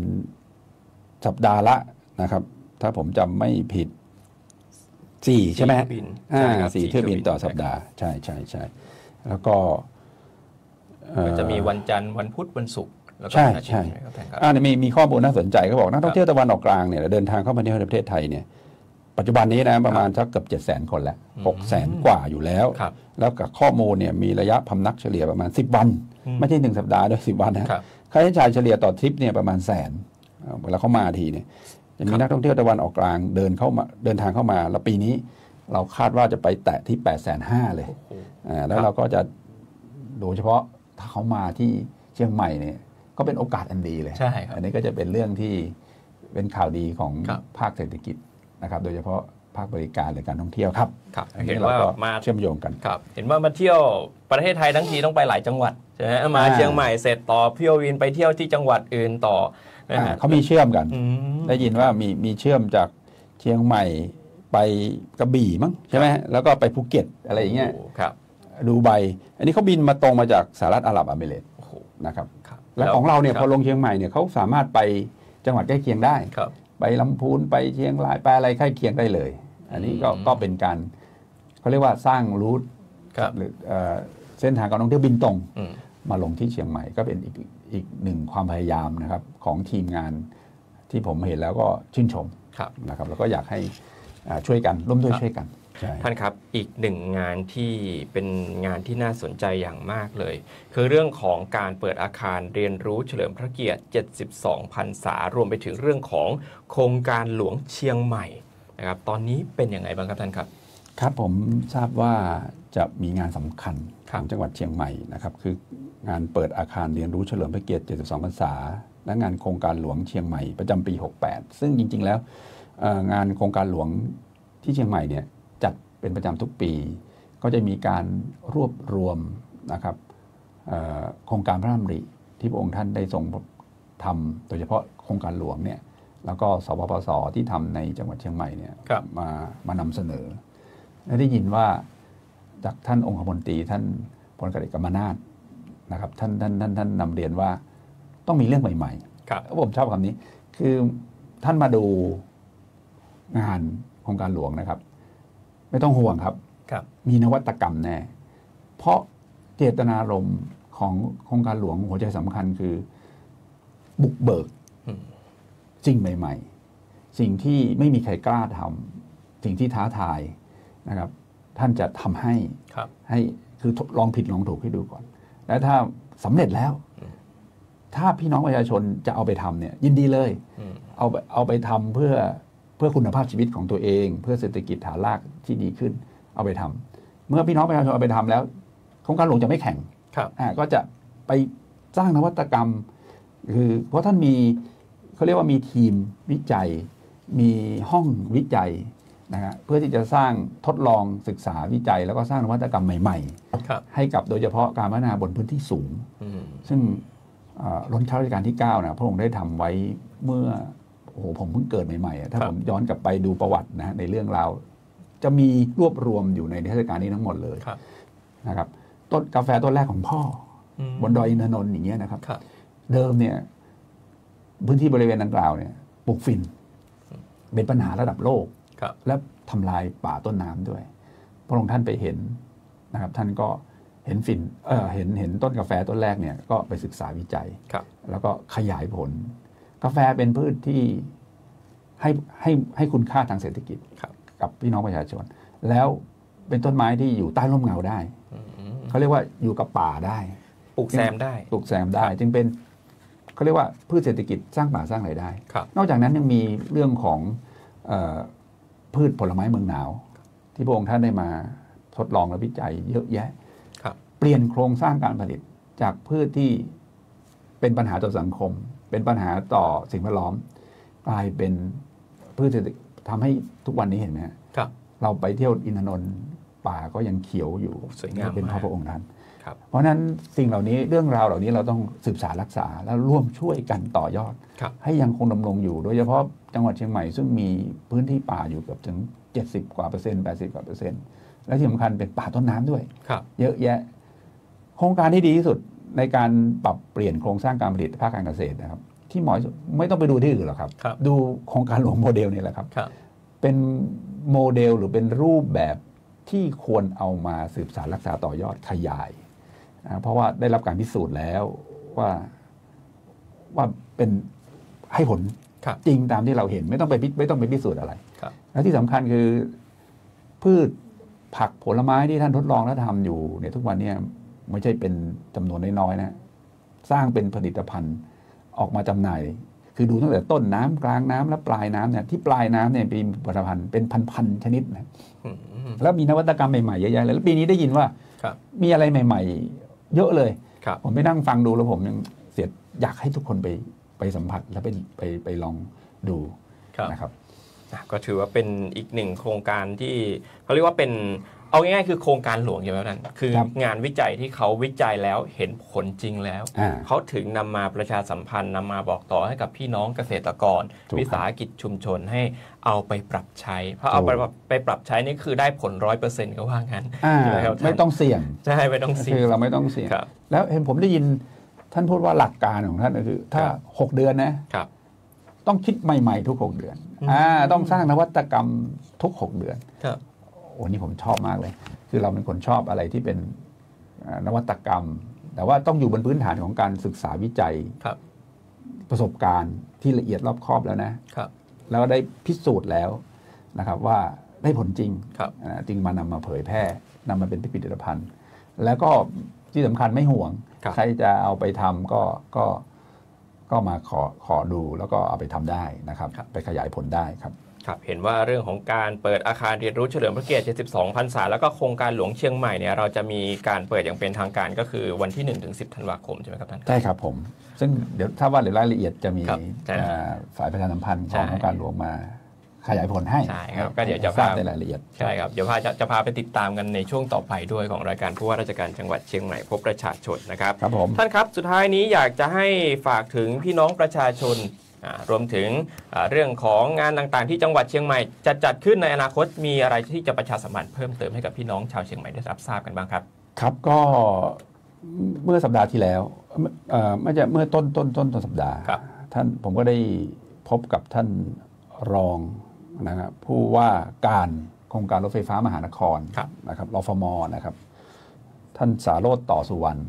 สัปดาห์ละนะครับถ้าผมจำไม่ผิด4ใช่ไหม4 เที่ยวบินต่อสัปดาห์ใช่แล้วก็จะมีวันจันทร์วันพุธวันศุกร์ใช่มีข้อมูลน่าสนใจเขาบอกนักท่องเที่ยวตะวันออกกลางเนี่ยเดินทางเข้ามาในประเทศไทยเนี่ยปัจจุบันนี้นะประมาณสักเกือบ700,000 คนแล้ว600,000 กว่าอยู่แล้วแล้วกับข้อมูลเนี่ยมีระยะพำนักเฉลี่ยประมาณ10 วันไม่ใช่1 สัปดาห์ด้วย10 วันนะค่าใช้จ่ายเฉลี่ยต่อทริปเนี่ยประมาณ100,000เวลาเขามาทีเนี่ยจะมีนักท่องเที่ยวตะวันออกกลางเดินทางเข้ามาแล้วปีนี้ เราคาดว่าจะไปแตะที่ 850,000 เลยแล้วเราก็จะโดยเฉพาะถ้าเขามาที่เชียงใหม่เนี่ยก็เป็นโอกาสอันดีเลย ใช่ครับ อันนี้ก็จะเป็นเรื่องที่เป็นข่าวดีของภาคเศรษฐกิจนะครับโดยเฉพาะภาคบริการหรือการท่องเที่ยวครับ เห็นว่ามา เชื่อมโยงกัน ครับเห็นว่ามาเที่ยวประเทศไทยทั้งทีต้องไปหลายจังหวัดใช่ไหมมาเชียงใหม่เสร็จต่อเที่ยววินไปเที่ยวที่จังหวัดอื่นต่อเขามีเชื่อมกันได้ยินว่ามีเชื่อมจากเชียงใหม่ไปกระบี่มั้งใช่ไหมแล้วก็ไปภูเก็ตอะไรอย่างเงี้ยดูไบอันนี้เขาบินมาตรงมาจากสหรัฐอาหรับเอมิเรตส์นะครับและของเราเนี่ยพอลงเชียงใหม่เนี่ยเขาสามารถไปจังหวัดใกล้เคียงได้ไปลำพูนไปเชียงรายไปอะไรใกล้เคียงได้เลยอันนี้ก็เป็นการเขาเรียกว่าสร้างรูทหรือเส้นทางการท่องเที่ยวบินตรงมาลงที่เชียงใหม่ก็เป็นอีกหนึ่งความพยายามนะครับของทีมงานที่ผมเห็นแล้วก็ชื่นชมนะครับแล้วก็อยากให้ช่วยกันร่วมด้วยช่วยกันท่านครับอีกหนึ่งงานที่เป็นงานที่น่าสนใจอย่างมากเลยคือเรื่องของการเปิดอาคารเรียนรู้เฉลิมพระเกียรติ72 พรรษารวมไปถึงเรื่องของโครงการหลวงเชียงใหม่นะครับตอนนี้เป็นยังไงบ้างครับท่านครับครับผมทราบว่าจะมีงานสำคัญของจังหวัดเชียงใหม่นะครับคืองานเปิดอาคารเรียนรู้เฉลิมพระเกียรติ72 พรรษาและงานโครงการหลวงเชียงใหม่ประจำปี 68ซึ่งจริงๆแล้วงานโครงการหลวงที่เชียงใหม่เนี่ยจัดเป็นประจำทุกปีก็จะมีการรวบรวมนะครับโครงการพระราชดำริที่พระองค์ท่านได้ทรงทำโดยเฉพาะโครงการหลวงเนี่ยแล้วก็สปปส.ที่ทำในจังหวัดเชียงใหม่เนี่ยมานำเสนอและได้ยินว่าจากท่านองคมนตรีท่านพลเอกกมนาถนะครับท่านนำเรียนว่าต้องมีเรื่องใหม่ๆผมชอบคำนี้คือท่านมาดูงานโครงการหลวงนะครับไม่ต้องห่วงครับมีนวัตกรรมแน่เพราะเจตนารมณ์ของโครงการหลวงหัวใจสำคัญคือบุกเบิกสิ่งใหม่ๆสิ่งที่ไม่มีใครกล้าทำสิ่งที่ท้าทายนะครับท่านจะทำให้คือลองผิดลองถูกให้ดูก่อนและถ้าสำเร็จแล้วถ้าพี่น้องประชาชนจะเอาไปทำเนี่ยยินดีเลยเอาไปทำเพื่อคุณภาพชีวิตของตัวเองเพื่อเศรษฐกิจฐานรากที่ดีขึ้นเอาไปทำเมื่อพี่น้องประชาชนเอาไปทำแล้วโครงการหลวงจะไม่แข่งก็จะไปสร้างนวัตกรรมคือเพราะท่านมีเขาเรียกว่ามีทีมวิจัยมีห้องวิจัยนะฮะเพื่อที่จะสร้างทดลองศึกษาวิจัยแล้วก็สร้างนวัตกรรมใหม่ๆให้กับโดยเฉพาะการพัฒนาบนพื้นที่สูงซึ่งรัชกาลที่9นะพระองค์ได้ทำไว้เมื่อผมเพิ่งเกิดใหม่ๆถ้าผมย้อนกลับไปดูประวัตินะในเรื่องราวจะมีรวบรวมอยู่ในเทศกาลนี้ทั้งหมดเลยนะครับต้นกาแฟต้นแรกของพ่อบนดอยอินทนนท์อย่างเงี้ยนะครับเดิมเนี่ยพื้นที่บริเวณดังกล่าวเนี่ยปลูกฝิ่นเป็นปัญหาระดับโลกและทำลายป่าต้นน้ำด้วยพระองค์ท่านไปเห็นนะครับท่านก็เห็นฝิ่นเห็นต้นกาแฟต้นแรกเนี่ยก็ไปศึกษาวิจัยแล้วก็ขยายผลกาแฟเป็นพืชที่ให้คุณค่าทางเศรษฐกิจกับพี่น้องประชาชนแล้วเป็นต้นไม้ที่อยู่ใต้ร่มเงาได้เขาเรียกว่าอยู่กับป่าได้ปลูกแซมได้จึงเป็นเขาเรียกว่าพืชเศรษฐกิจสร้างป่าสร้างรายได้นอกจากนั้นยังมีเรื่องของพืชผลไม้เมืองหนาวที่พระองค์ท่านได้มาทดลองและวิจัยเยอะแยะเปลี่ยนโครงสร้างการผลิตจากพืชที่เป็นปัญหาต่อสังคมเป็นปัญหาต่อสิ่งแวดล้อมกลายเป็นพืชเศรษฐกิจทำให้ทุกวันนี้เห็นไหมครับเราไปเที่ยวอินทนนท์ป่าก็ยังเขียวอยู่สวยงามเป็นเพราะพระองค์ท่านเพราะฉะนั้นสิ่งเหล่านี้เรื่องราวเหล่านี้เราต้องสืบสานรักษาแล้วร่วมช่วยกันต่อยอดให้ยังคงดำรงอยู่โดยเฉพาะจังหวัดเชียงใหม่ซึ่งมีพื้นที่ป่าอยู่เกือบถึง70 กว่าเปอร์เซ็นต์80 กว่าเปอร์เซ็นต์และที่สำคัญเป็นป่าต้นน้ำด้วยเยอะแยะโครงการที่ดีที่สุดในการปรับเปลี่ยนโครงสร้างการผลิตภาคการเกษตรนะครับที่เหมาะไม่ต้องไปดูที่อื่นหรอกครับดูโครงการหลวงโมเดลนี่แหละครับเป็นโมเดลหรือเป็นรูปแบบที่ควรเอามาสืบสานรักษาต่อยอดขยายเพราะว่าได้รับการพิสูจน์แล้วว่าเป็นให้ผลจริงตามที่เราเห็นไม่ต้องไปพิสูจน์อะไรและที่สำคัญคือพืชผักผลไม้ที่ท่านทดลองและทำอยู่เนี่ยทุกวันนี้ไม่ใช่เป็นจำนวนน้อยๆนะสร้างเป็นผลิตภัณฑ์ออกมาจำหน่ายคือดูตั้งแต่ต้นน้ำกลางน้ำและปลายน้ำเนี่ยที่ปลายน้ำเนี่ยมีผลิตภัณฑ์เป็นพันๆชนิดนะ แล้วมีนวัตกรรมใหม่ๆเยอะแยะเลยแล้วปีนี้ได้ยินว่ามีอะไรใหม่ๆเยอะเลยผมไปนั่งฟังดูแล้วผมยังอยากให้ทุกคนไปสัมผัสแล้วไปลองดูนะครับก็ถือว่าเป็นอีกหนึ่งโครงการที่เขาเรียกว่าเป็นเอาง่ายๆคือโครงการหลวงอย่างนั้นคืองานวิจัยที่เขาวิจัยแล้วเห็นผลจริงแล้วเขาถึงนำมาประชาสัมพันธ์นำมาบอกต่อให้กับพี่น้องเกษตรกรวิสาหกิจชุมชนให้เอาไปปรับใช้เพราะเอาไปปรับใช้นี่คือได้ผล 100% ก็ว่างั้นไม่ต้องเสี่ยงใช่ไม่ต้องเสี่ยงคือเราไม่ต้องเสี่ยงแล้วเห็นผมได้ยินท่านพูดว่าหลักการของท่านก็คือถ้า6 เดือนนะต้องคิดใหม่ๆทุก6 เดือนต้องสร้างนวัตกรรมทุก6 เดือนโอ้นี่ผมชอบมากเลยคือเราเป็นคนชอบอะไรที่เป็นนวัตกรรมแต่ว่าต้องอยู่บนพื้นฐานของการศึกษาวิจัยประสบการณ์ที่ละเอียดรอบคอบแล้วนะแล้วได้พิสูจน์แล้วนะครับว่าได้ผลจริงจึงมานำมาเผยแพร่นำมาเป็นผลิตภัณฑ์แล้วก็ที่สำคัญไม่ห่วงใครจะเอาไปทำก็มาขอดูแล้วก็เอาไปทำได้นะครับไปขยายผลได้ครับเห็นว่าเรื่องของการเปิดอาคารเรียนรู้เฉลิมพระเกียรติ 72 พรรษาแล้วก็โครงการหลวงเชียงใหม่เนี่ยเราจะมีการเปิดอย่างเป็นทางการก็คือวันที่ 1-10 ธันวาคมใช่ไหมครับท่านใช่ครับผมซึ่งเดี๋ยวถ้าว่าในรายละเอียดจะมีฝ่ายประชาสัมพันธ์ของโครงการหลวงมาขยายผลให้ใช่ครับก็เดี๋ยวจะทราบในรายละเอียดใช่ครับเดี๋ยวจะพาไปติดตามกันในช่วงต่อไปด้วยของรายการผู้ว่าราชการจังหวัดเชียงใหม่พบประชาชนนะครับครับผมท่านครับสุดท้ายนี้อยากจะให้ฝากถึงพี่น้องประชาชนรวมถึงเรื่องของงานต่างๆที่จังหวัดเชียงใหม่จะจัดขึ้นในอนาคตมีอะไรที่จะประชาสัมพันธ์เพิ่มเติมให้กับพี่น้องชาวเชียงใหม่ได้รับทราบกันบ้างครับครับก็เมื่อสัปดาห์ที่แล้วไม่ใช่เมื่อต้นสัปดาห์ท่านผมก็ได้พบกับท่านรองนะครับผู้ว่าการโครงการรถไฟฟ้ามหานครนะครับรฟม.นะครับท่านสาโรจน์ต่อสุวรรณ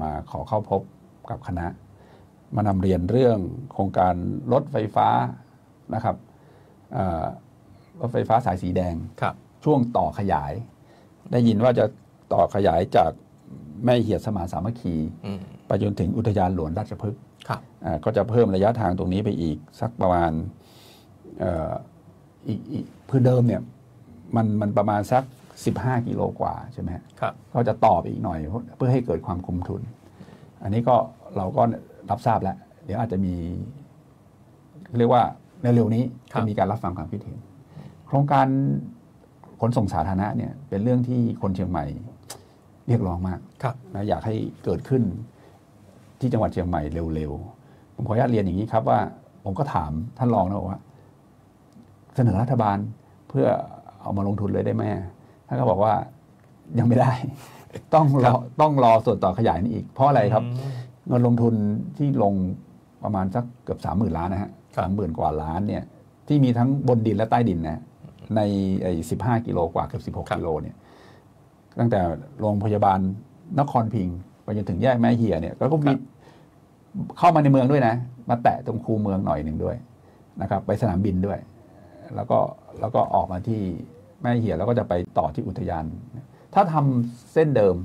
มาขอเข้าพบกับคณะมานำเรียนเรื่องโครงการรถไฟฟ้านะครับรถไฟฟ้าสายสีแดงช่วงต่อขยายได้ยินว่าจะต่อขยายจากแม่เหียดสมานสามัคคีไปจนถึงอุทยานหลวงราชพฤกษ์ก็จะเพิ่มระยะทางตรงนี้ไปอีกสักประมาณอีกพื้นเดิมเนี่ยมันประมาณสัก15 กิโลกว่าใช่ไหมครับก็จะต่อไปอีกหน่อยเพื่อให้เกิดความคุ้มทุนอันนี้ก็เราก็รับทราบแล้วเดี๋ยวอาจจะมีเรียกว่าในเร็วนี้จะมีการรับฟังความคิดเห็นโครงการขนส่งสาธารณะเนี่ยเป็นเรื่องที่คนเชียงใหม่เรียกร้องมากนะอยากให้เกิดขึ้นที่จังหวัดเชียงใหม่เร็วๆผมขออนุญาตเรียนอย่างนี้ครับว่าผมก็ถามท่านรองนะว่าเสนอรัฐบาลเพื่อเอามาลงทุนเลยได้ไหมท่านก็บอกว่ายังไม่ได้ต้องรอส่วนต่อขยายนี่อีกเพราะอะไรครับเงินลงทุนที่ลงประมาณสักเกือบ30,000 ล้านนะฮะ30,000 กว่าล้านเนี่ยที่มีทั้งบนดินและใต้ดินนะใน15 กิโลกว่าเกือบ16 กิโลเนี่ยตั้งแต่โรงพยาบาลนครพิงค์ไปจนถึงแยกแม่เหียเนี่ยก็มีเข้ามาในเมืองด้วยนะมาแตะตรงคูเมืองหน่อยหนึ่งด้วยนะครับไปสนามบินด้วยแล้วก็ออกมาที่แม่เหียแล้วก็จะไปต่อที่อุทยานถ้าทำเส้นเดิม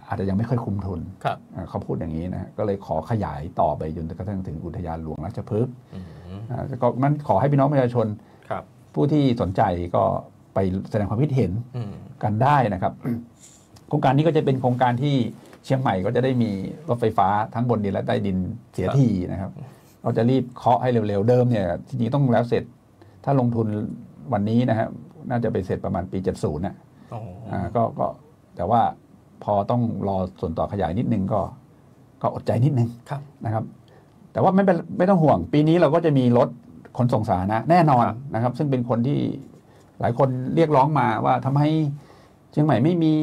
อาจจะยังไม่ค่อยคุ้มทุนเขาพูดอย่างนี้นะก็เลยขอขยายต่อไปจนกระทั่งถึงอุทยานหลวงราชพฤกษ์ก็มันขอให้พี่น้องประชาชนผู้ที่สนใจก็ไปแสดงความคิดเห็นกันได้นะครับโครงการนี้ก็จะเป็นโครงการที่เชียงใหม่ก็จะได้มีรถไฟฟ้าทั้งบนดินและใต้ดินเสียทีนะครับเราจะรีบเคาะให้เร็วๆเดิมเนี่ยจริงๆต้องแล้วเสร็จถ้าลงทุนวันนี้นะครับน่าจะไปเสร็จประมาณปี70นะก็แต่ว่าพอต้องรอส่วนต่อขยายนิดนึงก็อดใจนิดนึงนะครับแต่ว่าไม่ต้องห่วงปีนี้เราก็จะมีรถขนส่งสาธารณะแน่นอนนะครับซึ่งเป็นคนที่หลายคนเรียกร้องมาว่าทำไมเชียงใหม่ไม่มี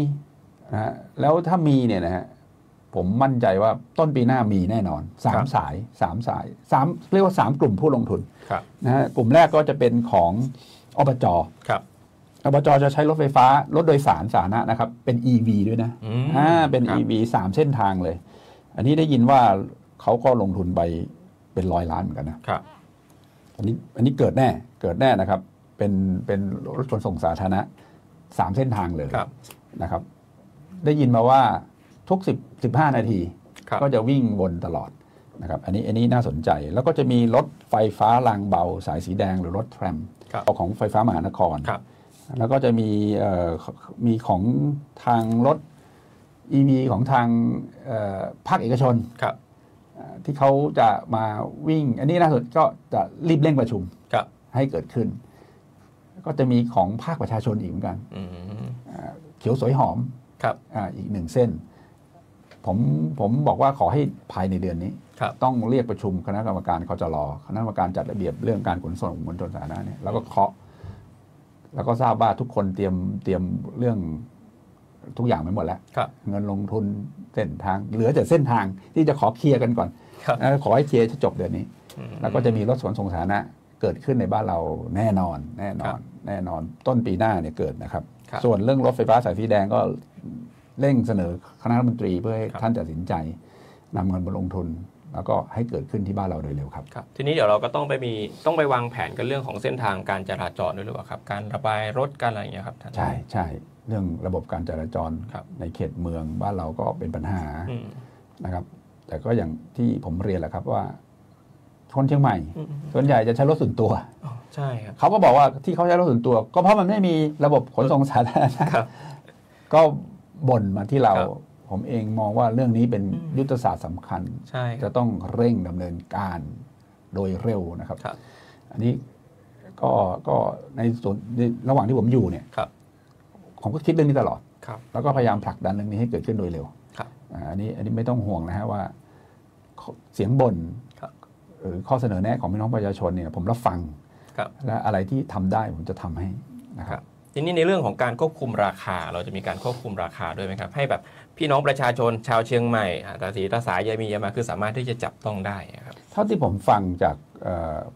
นะแล้วถ้ามีเนี่ยนะฮะผมมั่นใจว่าต้นปีหน้ามีแน่นอน3 สายเรียกว่า3 กลุ่มผู้ลงทุนนะฮะกลุ่มแรกก็จะเป็นของอบจ.อบจ.จะใช้รถไฟฟ้ารถโดยสารสาธารณะนะครับเป็น EV ด้วยนะเป็น EV 3 เส้นทางเลยอันนี้ได้ยินว่าเขาก็ลงทุนไปเป็น100 ล้านเหมือนกันนะครับอันนี้เกิดแน่นะครับเป็นรถขนส่งสาธารณะ3 เส้นทางเลยนะครับได้ยินมาว่าทุก15 นาทีก็จะวิ่งวนตลอดนะครับอันนี้น่าสนใจแล้วก็จะมีรถไฟฟ้ารางเบาสายสีแดงหรือรถแทรมของไฟฟ้ามหานคร แล้วก็จะมีของทางรถ EV ของทางภาคเอกชนที่เขาจะมาวิ่งอันนี้ล่าสุดก็จะรีบเร่งประชุมให้เกิดขึ้นก็จะมีของภาคประชาชนอีกเหมือนกันเขียวสวยหอมอีกหนึ่งเส้นผมบอกว่าขอให้ภายในเดือนนี้ต้องเรียกประชุมคณะกรรมการคจร.คณะกรรมการจัดระเบียบเรื่องการขนส่งมวลชนสาธารณะเนี่ยแล้วก็เคาะแล้วก็ทราบว่าทุกคนเตรียมเรื่องทุกอย่างไปหมดแล้วเงินลงทุนเส้นทางเหลือแต่เส้นทางที่จะขอเคลียร์กันก่อนขอให้เคลียร์จบเดือนนี้แล้วก็จะมีรถขนส่งสาธารณะเกิดขึ้นในบ้านเราแน่นอนต้นปีหน้าเนี่ยเกิดนะครับส่วนเรื่องรถไฟฟ้าสายสีแดงก็เร่งเสนอคณะรัฐมนตรีเพื่อให้ท่านตัดสินใจนำเงินมาลงทุนแล้วก็ให้เกิดขึ้นที่บ้านเราโดยเร็วครับทีนี้เดี๋ยวเราก็ต้องไปวางแผนกันเรื่องของเส้นทางการจราจรด้วยหรือเปล่าครับการระบายรถการอะไรอย่างเงี้ยครับท่านใช่เรื่องระบบการจราจรในเขตเมืองบ้านเราก็เป็นปัญหานะครับแต่ก็อย่างที่ผมเรียนแหละครับว่าคนเชียงใหม่ส่วนใหญ่จะใช้รถส่วนตัวใช่ครับเขาก็บอกว่าที่เขาใช้รถส่วนตัวก็เพราะมันไม่มีระบบขนส่งสาธารณะก็บ่นมาที่เราผมเองมองว่าเรื่องนี้เป็นยุทธศาสตร์สำคัญจะต้องเร่งดำเนินการโดยเร็วนะครับอันนี้ก็ในส่วนระหว่างที่ผมอยู่เนี่ยผมก็คิดเรื่องนี้ตลอดแล้วก็พยายามผลักดันเรื่องนี้ให้เกิดขึ้นโดยเร็วอันนี้ไม่ต้องห่วงนะฮะว่าเสียงบ่นหรือข้อเสนอแนะของพี่น้องประชาชนเนี่ยผมรับฟังและอะไรที่ทำได้ผมจะทำให้นะครับทีนี้ในเรื่องของการควบคุมราคาเราจะมีการควบคุมราคาด้วยไหมครับให้แบบพี่น้องประชาชนชาวเชียงใหม่ตาสีตาสายยายมียายมาคือสามารถที่จะจับต้องได้ครับเท่าที่ผมฟังจาก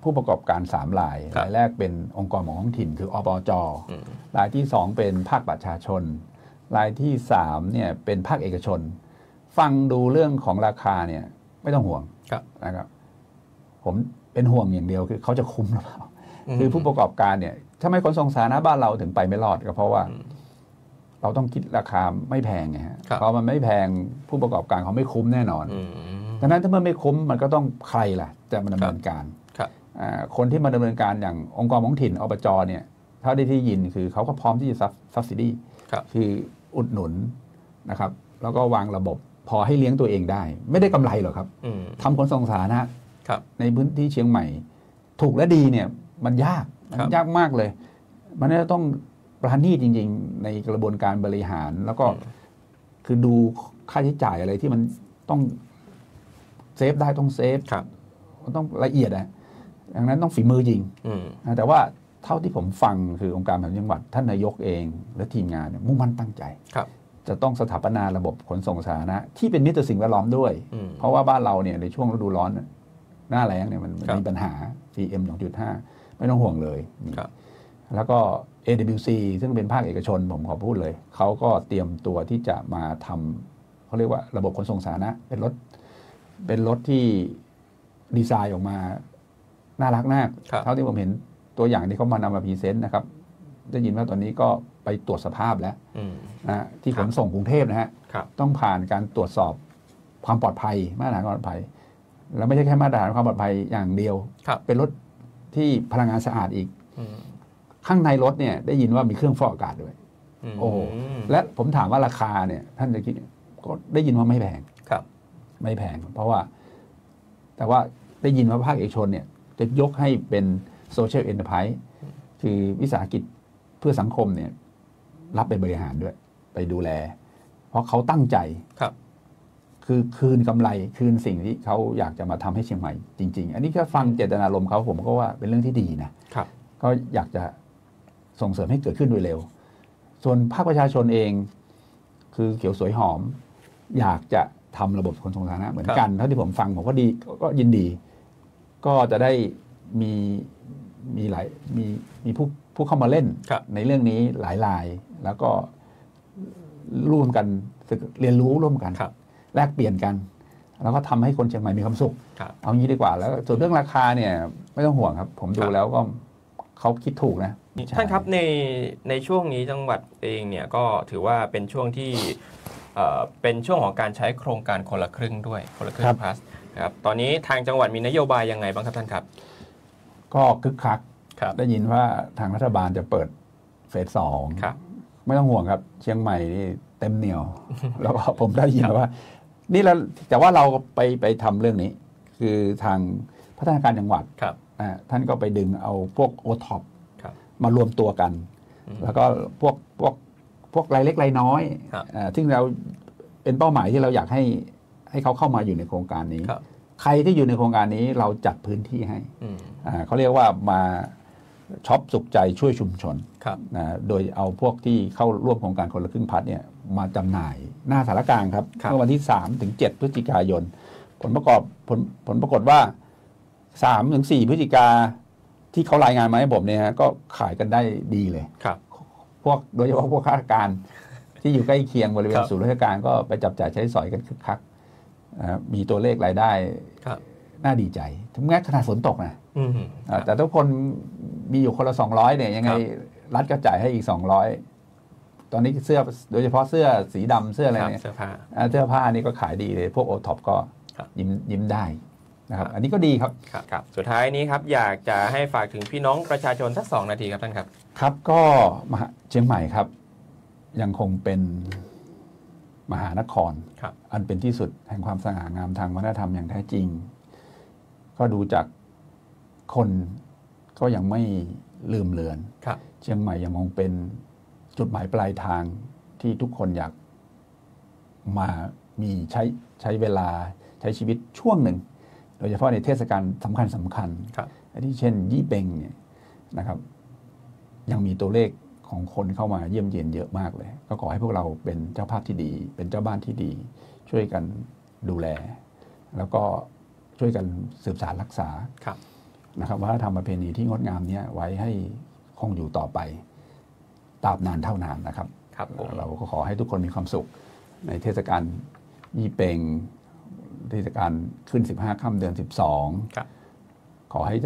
ผู้ประกอบการ3รายแรกเป็นองค์กรของท้องถิ่นคืออบจ.รายที่2เป็นภาคประชาชนรายที่3เนี่ยเป็นภาคเอกชนฟังดูเรื่องของราคาเนี่ยไม่ต้องห่วงนะครับผมเป็นห่วงอย่างเดียวคือเขาจะคุ้มหรือเปล่าคือผู้ประกอบการเนี่ยทำไมขนส่งสาธารณะบ้านเราถึงไปไม่รอดก็เพราะว่าเราต้องคิดราคาไม่แพงไงฮะพอมันไม่แพงผู้ประกอบการเขาไม่คุ้มแน่นอนดังนั้นถ้ามันไม่คุ้มมันก็ต้องใครล่ะจะมาดำเนินการคนที่มาดำเนินการอย่างองค์กรท้องถิ่นอบจ.เนี่ยเท่าที่ยินคือเขาก็พร้อมที่จะซับซิดี้คืออุดหนุนนะครับแล้วก็วางระบบพอให้เลี้ยงตัวเองได้ไม่ได้กำไรหรอกครับทำขนส่งสาธารณะในพื้นที่เชียงใหม่ถูกและดีเนี่ยมันยากมากเลยมันต้องประณีตจริงๆในกระบวนการบริหารแล้วก็คือดูค่าใช้จ่ายอะไรที่มันต้องเซฟได้ต้องเซฟมันต้องละเอียดนะดังนั้นต้องฝีมือจริงแต่ว่าเท่าที่ผมฟังคือองค์การบริหารจังหวัดท่านนายกเองและทีมงานมุ่งมั่นตั้งใจจะต้องสถาปนาระบบขนส่งสาธารณะที่เป็นมิตรต่อสิ่งแวดล้อมด้วยเพราะว่าบ้านเราเนี่ยในช่วงฤดูร้อนหน้าแล้งเนี่ยมันมีปัญหา PM 2.5 ไม่ต้องห่วงเลยแล้วก็ AWC ซึ่งเป็นภาคเอกชนผมขอพูดเลยเขาก็เตรียมตัวที่จะมาทำเขาเรียกว่าระบบขนส่งสาธารณะเป็นรถที่ดีไซน์ออกมาน่ารักมากเท่าที่ผมเห็นตัวอย่างที่เขามานำมาพรีเซนต์นะครับได้ยินว่าตอนนี้ก็ไปตรวจสภาพแล้วนะที่ขนส่งกรุงเทพนะฮะต้องผ่านการตรวจสอบความปลอดภัยมาตรฐานความปลอดภัยแล้วไม่ใช่แค่มาตรฐานความปลอดภัยอย่างเดียวเป็นรถที่พลังงานสะอาดอีกข้างในรถเนี่ยได้ยินว่ามีเครื่องฟอกอากาศด้วยโอ้และผมถามว่าราคาเนี่ยท่านจะคิดก็ได้ยินว่าไม่แพงไม่แพงเพราะว่าแต่ว่าได้ยินว่าภาคเอกชนเนี่ยจะยกให้เป็นโซเชียลเอ็นเตอร์ไพรส์คือวิสาหกิจเพื่อสังคมเนี่ยรับไปบริหารด้วยไปดูแลเพราะเขาตั้งใจคือคืนกำไรคืนสิ่งที่เขาอยากจะมาทำให้เชียงใหม่จริงๆอันนี้แค่ฟังเจตนารมณ์เขาผมก็ว่าเป็นเรื่องที่ดีนะก็อยากจะส่งเสริมให้เกิดขึ้นโดยเร็วส่วนภาคประชาชนเองคือเขียวสวยหอมอยากจะทำระบบขนส่งสาธารณะเหมือนกันเท่าที่ผมฟังผมก็ดีก็ยินดีก็จะได้มีหลายมีผู้เข้ามาเล่นในเรื่องนี้หลายรายแล้วก็ร่วมกันเรียนรู้ร่วมกันแลกเปลี่ยนกันแล้วก็ทำให้คนเชียงใหม่มีความสุขเอางี้ดีกว่าแล้วส่วนเรื่องราคาเนี่ยไม่ต้องห่วงครับผมดูแล้วก็เขาคิดถูกนะท่านครับในช่วงนี้จังหวัดเองเนี่ยก็ถือว่าเป็นช่วงที่เป็นช่วงของการใช้โครงการคนละครึ่งด้วยคนละครึ่งพลัสนะครับตอนนี้ทางจังหวัดมีนโยบายยังไงบ้างครับท่านครับก็คึกคักได้ยินว่าทางรัฐบาลจะเปิด เฟสสอง ครับ ไม่ต้องห่วงครับ เชียงใหม่นี่เต็มเหนียว แล้วก็ผมได้ยินว่า นี่เราแต่ว่าเราไปทำเรื่องนี้ คือทางพัฒนาการจังหวัด ครับ ท่านก็ไปดึงเอาพวกโอท็อป ครับ มารวมตัวกัน แล้วก็พวกรายเล็กรายน้อย ครับ ซึ่งเราเป็นเป้าหมายที่เราอยากให้เขาเข้ามาอยู่ในโครงการนี้ ครับ ใครที่อยู่ในโครงการนี้เราจัดพื้นที่ให้ อืม เขาเรียกว่ามาช็อปสุขใจช่วยชุมชน ครับ โดยเอาพวกที่เข้าร่วมโครงการคนละครึ่งพัฒน์เนี่ยมาจำหน่ายหน้าสารกลางครับ ครับ เมื่อวันที่3ถึง7พฤศจิกายนผลปรากฏว่า3ถึง4พฤศจิกาที่เขารายงานมาให้ผมเนี่ยฮะก็ขายกันได้ดีเลย ครับ พวกโดยเฉพาะพวกข้าราชการที่อยู่ใกล้เคียงบริเว ค ณ รับ ศูนย์ราชการก็ไปจับจ่ายใช้สอยกันคึกคักมีตัวเลขรายได้ ครับ น่าดีใจถึงแม้ขนาดฝนตกนะ อืม แต่ทุกคนมีอยู่คนละ200เนี่ยยังไง ครับ รัฐก็จ่ายให้อีก200ตอนนี้เสื้อโดยเฉพาะเสื้อสีดำเสื้ออะไร ครับ เนี่ย เสื้อผ้า เสื้อผ้านี่ก็ขายดีเลยพวกโอท็อปก็ ครับ ยิ้มได้นะครับอันนี้ก็ดีครับ ครับสุดท้ายนี้ครับอยากจะให้ฝากถึงพี่น้องประชาชนสัก2 นาทีครับท่านครับ ครับก็เชียงใหม่ครับ ยังคงเป็นมหานคร ครับ อันเป็นที่สุดแห่งความสง่างามทางวัฒนธรรมอย่างแท้จริง ก็ดูจากคนก็ยังไม่ลืมเลือน ครับ เชียงใหม่ยังคงเป็นจุดหมายปลายทางที่ทุกคนอยากมามีใช้เวลาใช้ชีวิตช่วงหนึ่ง โดยเฉพาะในเทศกาลสำคัญ ครับ อันที่เช่นยี่เปงเนี่ยนะครับ ยังมีตัวเลขของคนเข้ามาเยี่ยมเยียนเยอะมากเลย ก็ขอให้พวกเราเป็นเจ้าภาพที่ดี เป็นเจ้าบ้านที่ดี ช่วยกันดูแล แล้วก็ช่วยกันสืบสานรักษา ครับ นะครับวัฒนธรรมประเพณีที่งดงามเนี้ยไว้ให้คงอยู่ต่อไปตราบนานเท่านานนะครับ ครับผม เราก็ขอให้ทุกคนมีความสุขในเทศกาลยี่เปงเทศกาลขึ้น15 ค่ำเดือน 12 ครับ ขอให้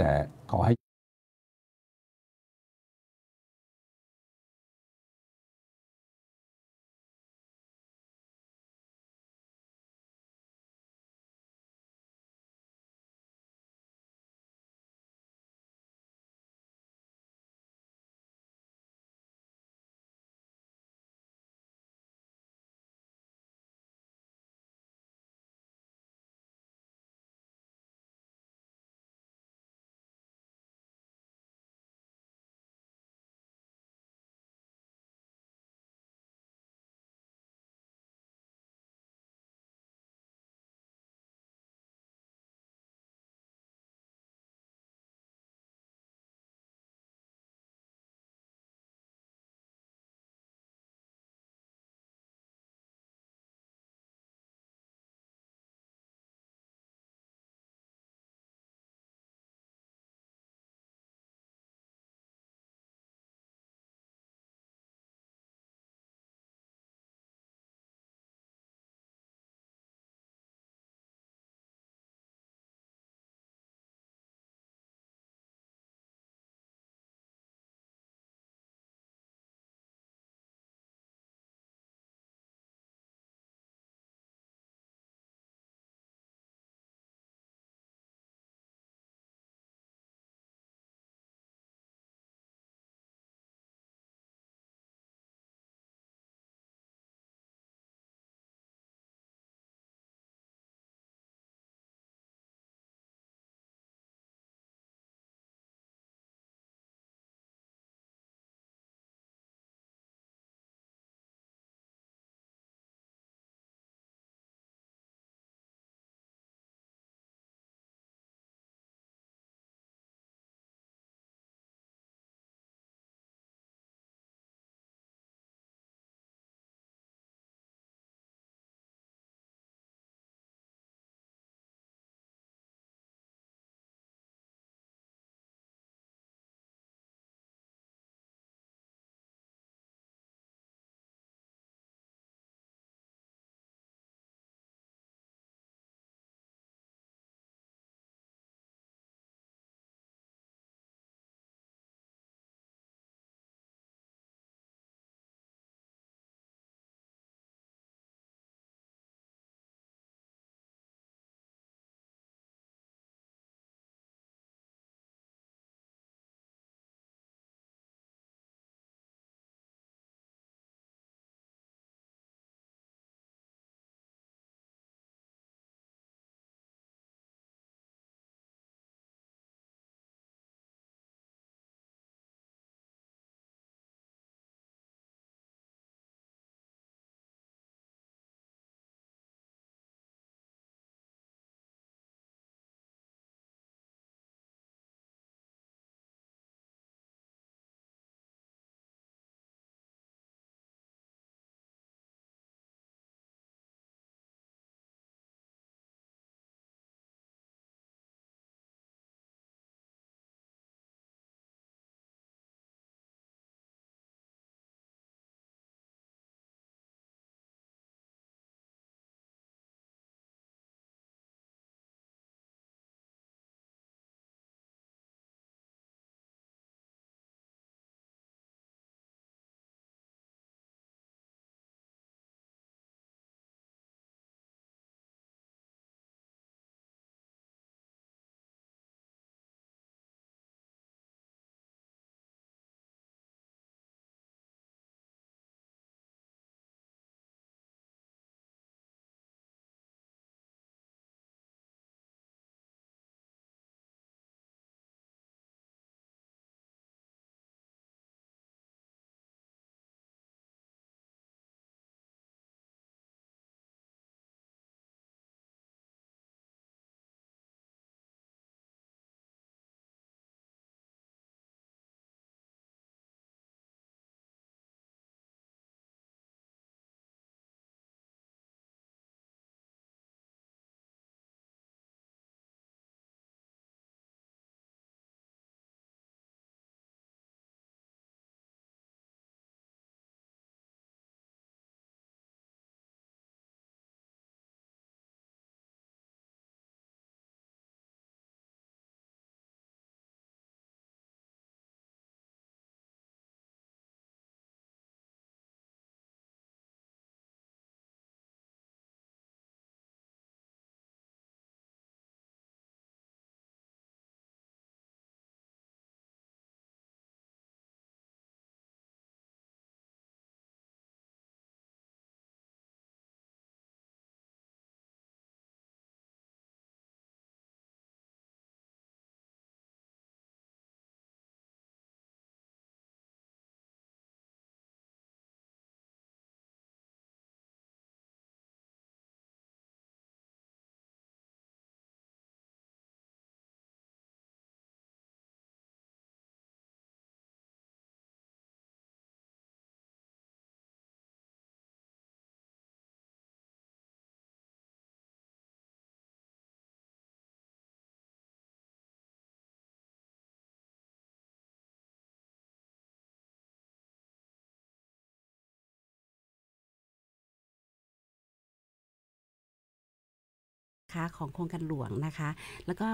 นะคะของโครงการหลวงนะคะ แล้วก็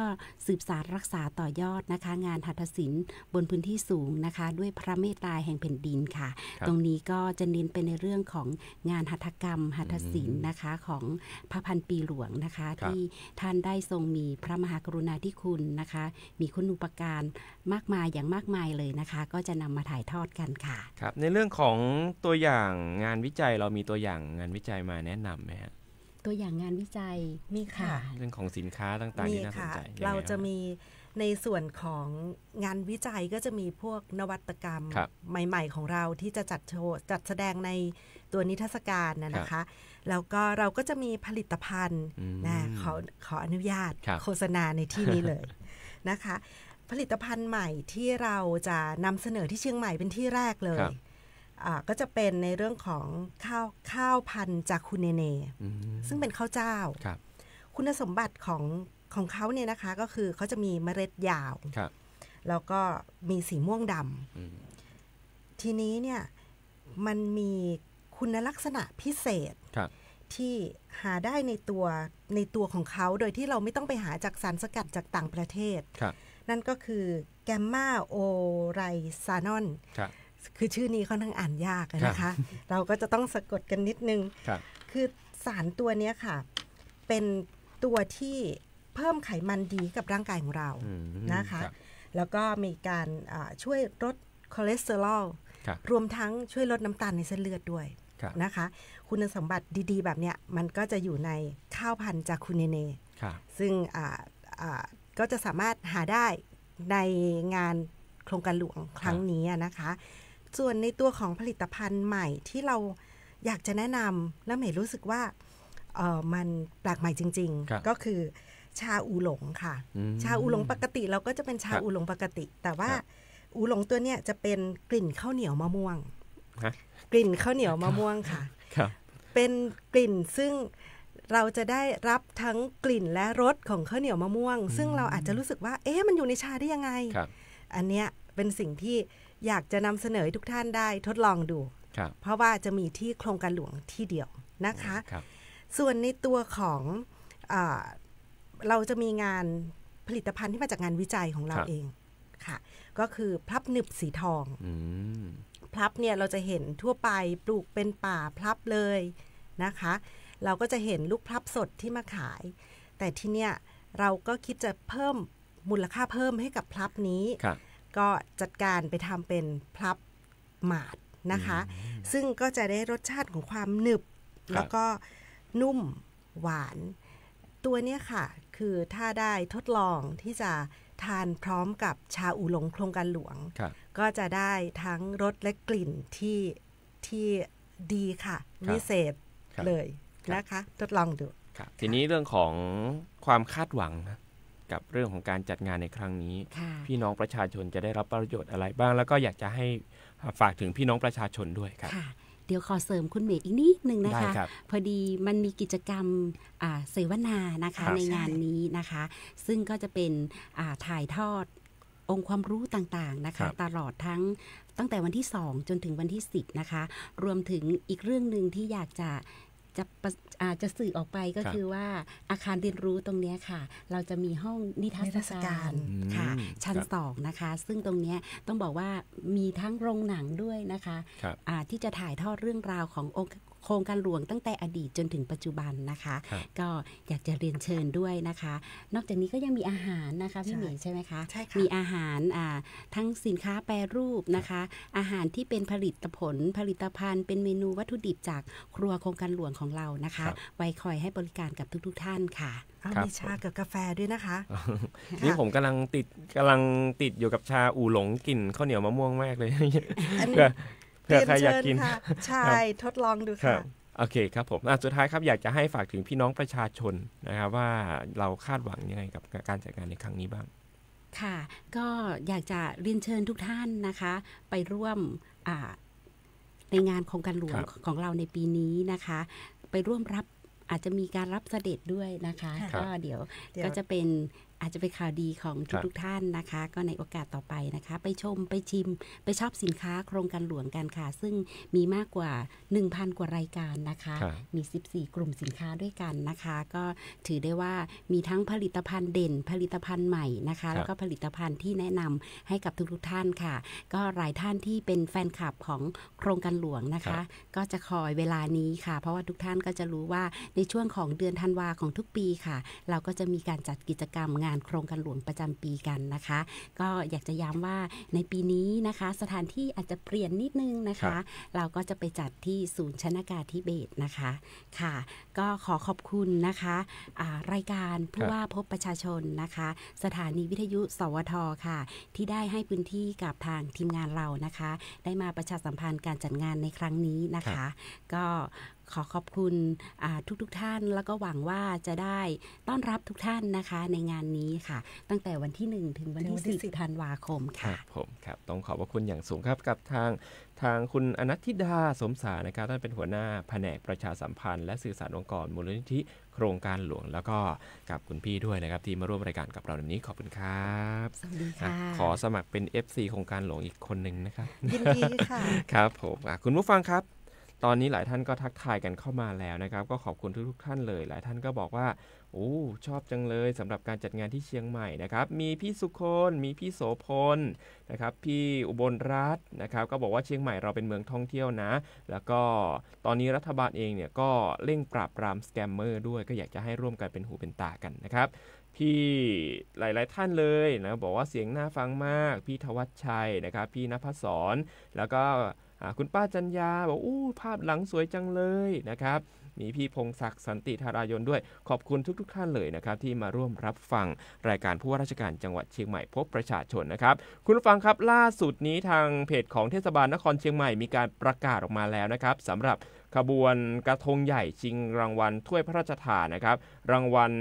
สืบสานรักษาต่อยอดนะคะงานหัตถศิลป์บนพื้นที่สูงนะคะด้วยพระเมตตาแห่งแผ่นดินค่ะตรงนี้ก็จะเน้นไปในเรื่องของงานหัตถกรรมหัตถศิลป์นะคะของพระพันปีหลวงนะคะที่ท่านได้ทรงมีพระมหากรุณาธิคุณนะคะมีคุณูปการมากมายอย่างมากมายเลยนะคะก็จะนำมาถ่ายทอดกันค่ะครับในเรื่องของตัวอย่างงานวิจัยเรามีตัวอย่างงานวิจัยมาแนะนำไหมฮะตัวอย่างงานวิจัยมีค่ะเรื่องของสินค้าต่างๆที่น่าสนใจเราจะมีในส่วนของงานวิจัยก็จะมีพวกนวัตกรรมใหม่ๆของเราที่จะจัดโชว์จัดแสดงในตัวนิทรรศการนะคะแล้วก็เราก็จะมีผลิตภัณฑ์นะขออนุญาตโฆษณาในที่นี้เลยนะคะผลิตภัณฑ์ใหม่ที่เราจะนำเสนอที่เชียงใหม่เป็นที่แรกเลยก็จะเป็นในเรื่องของข้าวพันธุ์จากคุณเนซึ่งเป็นข้าวเจ้าคุณสมบัติของเขาเนี่ยนะคะก็คือเขาจะมีเมล็ดยาวแล้วก็มีสีม่วงดำทีนี้เนี่ยมันมีคุณลักษณะพิเศษที่หาได้ในตัวของเขาโดยที่เราไม่ต้องไปหาจากสารสกัดจากต่างประเทศนั่นก็คือแกมมาโอไรซานอนคือชื่อนี้ค่อนข้างอ่านยากนะคะเราก็จะต้องสะกดกันนิดนึงคือสารตัวนี้ค่ะเป็นตัวที่เพิ่มไขมันดีกับร่างกายของเรานะคะแล้วก็มีการช่วยลดคอเลสเตอรอลรวมทั้งช่วยลดน้ำตาลในเส้นเลือดด้วยนะคะคุณสมบัติดีๆแบบเนี้ยมันก็จะอยู่ในข้าวพันธุ์จากคุณเนซึ่งก็จะสามารถหาได้ในงานโครงการหลวงครั้งนี้นะคะส่วนในตัวของผลิตภัณฑ์ใหม่ที่เราอยากจะแนะนำและเมย์รู้สึกว่ามันแปลกใหม่จริงๆก็คือชาอูหลงค่ะชาอูหลงปกติเราก็จะเป็นชาอูหลงปกติแต่ว่าอูหลงตัวเนี้ยจะเป็นกลิ่นข้าวเหนียวมะม่วงกลิ่นข้าวเหนียวมะม่วงค่ะเป็นกลิ่นซึ่งเราจะได้รับทั้งกลิ่นและรสของข้าวเหนียวมะม่วงซึ่งเราอาจจะรู้สึกว่ามันอยู่ในชาได้ยังไงอันเนี้ยเป็นสิ่งที่อยากจะนำเสนอให้ทุกท่านได้ทดลองดูเพราะว่าจะมีที่โครงการหลวงที่เดียวนะคะส่วนในตัวของเราจะมีงานผลิตภัณฑ์ที่มาจากงานวิจัยของเราเองค่ะก็คือพลับหนึบสีทองพลับเนี่ยเราจะเห็นทั่วไปปลูกเป็นป่าพลับเลยนะคะเราก็จะเห็นลูกพลับสดที่มาขายแต่ที่เนี้ยเราก็คิดจะเพิ่มมูลค่าเพิ่มให้กับพลับนี้ก็จัดการไปทำเป็นพลับหมาดนะคะซึ่งก็จะได้รสชาติของความหนึบแล้วก็นุ่มหวานตัวเนี้ยค่ะคือถ้าได้ทดลองที่จะทานพร้อมกับชาอูหลงโครงการหลวงก็จะได้ทั้งรสและกลิ่นที่ดีค่ะวิเศษเลยนะคะทดลองดูทีนี้เรื่องของความคาดหวังกับเรื่องของการจัดงานในครั้งนี้พี่น้องประชาชนจะได้รับประโยชน์อะไรบ้างแล้วก็อยากจะให้ฝากถึงพี่น้องประชาชนด้วยครับเดี๋ยวขอเสริมคุณเมย์อีกนิดนึงนะคะพอดีมันมีกิจกรรมเสวนานะคะในงานนี้นะคะซึ่งก็จะเป็นถ่ายทอดองค์ความรู้ต่างๆนะคะตลอดตั้งแต่วันที่2จนถึงวันที่10นะคะรวมถึงอีกเรื่องนึงที่อยากจะสื่อออกไปก็คือว่าอาคารเรียนรู้ตรงนี้ค่ะเราจะมีห้องนิทรรศการค่ะชั้น2นะคะซึ่งตรงนี้ต้องบอกว่ามีทั้งโรงหนังด้วยนะคะที่จะถ่ายทอดเรื่องราวของโครงการหลวงตั้งแต่อดีตจนถึงปัจจุบันนะคะก็อยากจะเรียนเชิญด้วยนะคะนอกจากนี้ก็ยังมีอาหารนะคะพี่หมีใช่ไหมคะมีอาหารทั้งสินค้าแปรรูปนะคะอาหารที่เป็นผลิตภัณฑ์เป็นเมนูวัตถุดิบจากครัวโครงการหลวงของเรานะคะไว้คอยให้บริการกับทุกท่านค่ะมีชากับกาแฟด้วยนะคะนี่ผมกำลังติดอยู่กับชาอูหลงกลิ่นข้าวเหนียวมะม่วงมากเลยเพื่อใครอยากกินใช่ทดลองดูค่ะโอเคครับผมสุดท้ายครับอยากจะให้ฝากถึงพี่น้องประชาชนนะครับว่าเราคาดหวังยังไงกับการจัดงานในครั้งนี้บ้างค่ะก็อยากจะเรียนเชิญทุกท่านนะคะไปร่วมในงานโครงการหลวงของเราในปีนี้นะคะไปร่วมรับอาจจะมีการรับเสด็จด้วยนะคะก็เดี๋ยวก็จะเป็น อาจจะเป็นข่าวดีของทุกท่านนะคะก็ในโอกาสต่อไปนะคะไปชมไปชิมไปชอบสินค้าโครงการหลวงกันค่ะซึ่งมีมากกว่า 1,000 กว่ารายการนะคะมี14กลุ่มสินค้าด้วยกันนะคะก็ถือได้ว่ามีทั้งผลิตภัณฑ์เด่นผลิตภัณฑ์ใหม่นะคะแล้วก็ผลิตภัณฑ์ที่แนะนำให้กับทุกท่านค่ะก็หลายท่านที่เป็นแฟนคลับของโครงการหลวงนะคะก็จะคอยเวลานี้ค่ะเพราะว่าทุกท่านก็จะรู้ว่าในช่วงของเดือนธันวาของทุกปีค่ะเราก็จะมีการจัดกิจกรรมงานโครงการหลวงประจำปีกันนะคะก็อยากจะย้ำว่าในปีนี้นะคะสถานที่อาจจะเปลี่ยนนิดนึงนะคะเราก็จะไปจัดที่ศูนย์ชนากาธิเบศรนะคะค่ะก็ขอขอบคุณนะคะรายการผู้ว่าพบประชาชนนะคะสถานีวิทยุสวทค่ะที่ได้ให้พื้นที่กับทางทีมงานเรานะคะได้มาประชาสัมพันธ์การจัดงานในครั้งนี้นะคะก็ขอขอบคุณทุกท่านแล้วก็หวังว่าจะได้ต้อนรับทุกท่านนะคะในงานนี้ค่ะตั้งแต่วันที่1ถึงวันที่10ธันวาคมค่ะผมครับต้องขอบพระคุณอย่างสูงครับกับทางคุณอนัทธิดาสมสารนะครับท่านเป็นหัวหน้าแผนกประชาสัมพันธ์และสื่อสารองค์กรมูลนิธิโครงการหลวงแล้วก็กับคุณพี่ด้วยนะครับที่มาร่วมรายการกับเราในนี้ขอบคุณครับสวัสดีค่ะขอสมัครเป็น FC โครงการหลวงอีกคนหนึ่งนะครับยินดีค่ะครับผมคุณผู้ฟังครับตอนนี้หลายท่านก็ทักทายกันเข้ามาแล้วนะครับก็ขอบคุณทุกท่านเลยหลายท่านก็บอกว่าโอ้ชอบจังเลยสำหรับการจัดงานที่เชียงใหม่นะครับมีพี่สุคนมีพี่โสพลนะครับพี่อุบลรัตน์นะครับก็บอกว่าเชียงใหม่เราเป็นเมืองท่องเที่ยวนะแล้วก็ตอนนี้รัฐบาลเองเนี่ยก็เร่งปราบปรามสแกมเมอร์ด้วยก็อยากจะให้ร่วมกันเป็นหูเป็นตากันนะครับพี่หลายๆท่านเลยนะบอกว่าเสียงน่าฟังมากพี่ธวัชชัยนะครับพี่ณภศรแล้วก็คุณป้าจัญญาบอกภาพหลังสวยจังเลยนะครับมีพี่พงศักดิ์สันติธารายนด้วยขอบคุณทุกท่านเลยนะครับที่มาร่วมรับฟังรายการผู้ว่าราชการจังหวัดเชียงใหม่พบประชาชนนะครับคุณผู้ฟังครับล่าสุดนี้ทางเพจของเทศบาลนครเชียงใหม่มีการประกาศออกมาแล้วนะครับสำหรับขบวนกระทงใหญ่ชิงรางวัลถ้วยพระราชทานนะครับรางวัล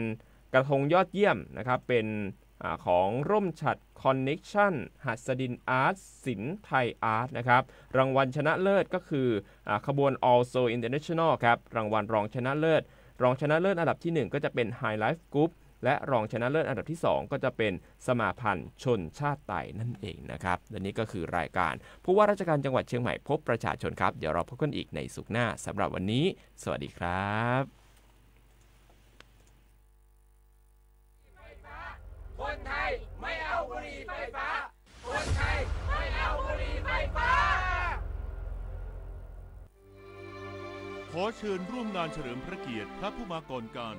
กระทงยอดเยี่ยมนะครับเป็นของร่มฉัตรคอนเนคชั่นหัสดินอาร์ตศิลป์ไทยอาร์ตนะครับรางวัลชนะเลิศก็คือขบวน Also International ครับรางวัลรองชนะเลิศอันดับที่1ก็จะเป็น High Life Group และรองชนะเลิศอันดับที่2ก็จะเป็นสมาพันธ์ชนชาติไทยนั่นเองนะครับและนี่ก็คือรายการผู้ว่าราชการจังหวัดเชียงใหม่พบประชาชนครับเดี๋ยวเราพบกันอีกในศุกร์หน้าสำหรับวันนี้สวัสดีครับคนไทยไม่เอาบุหรี่ไฟฟ้าคนไทยไม่เอาบุหรี่ไฟฟ้าขอเชิญร่วมงานเฉลิมพระเกียรติพระผู้มาก่อนการ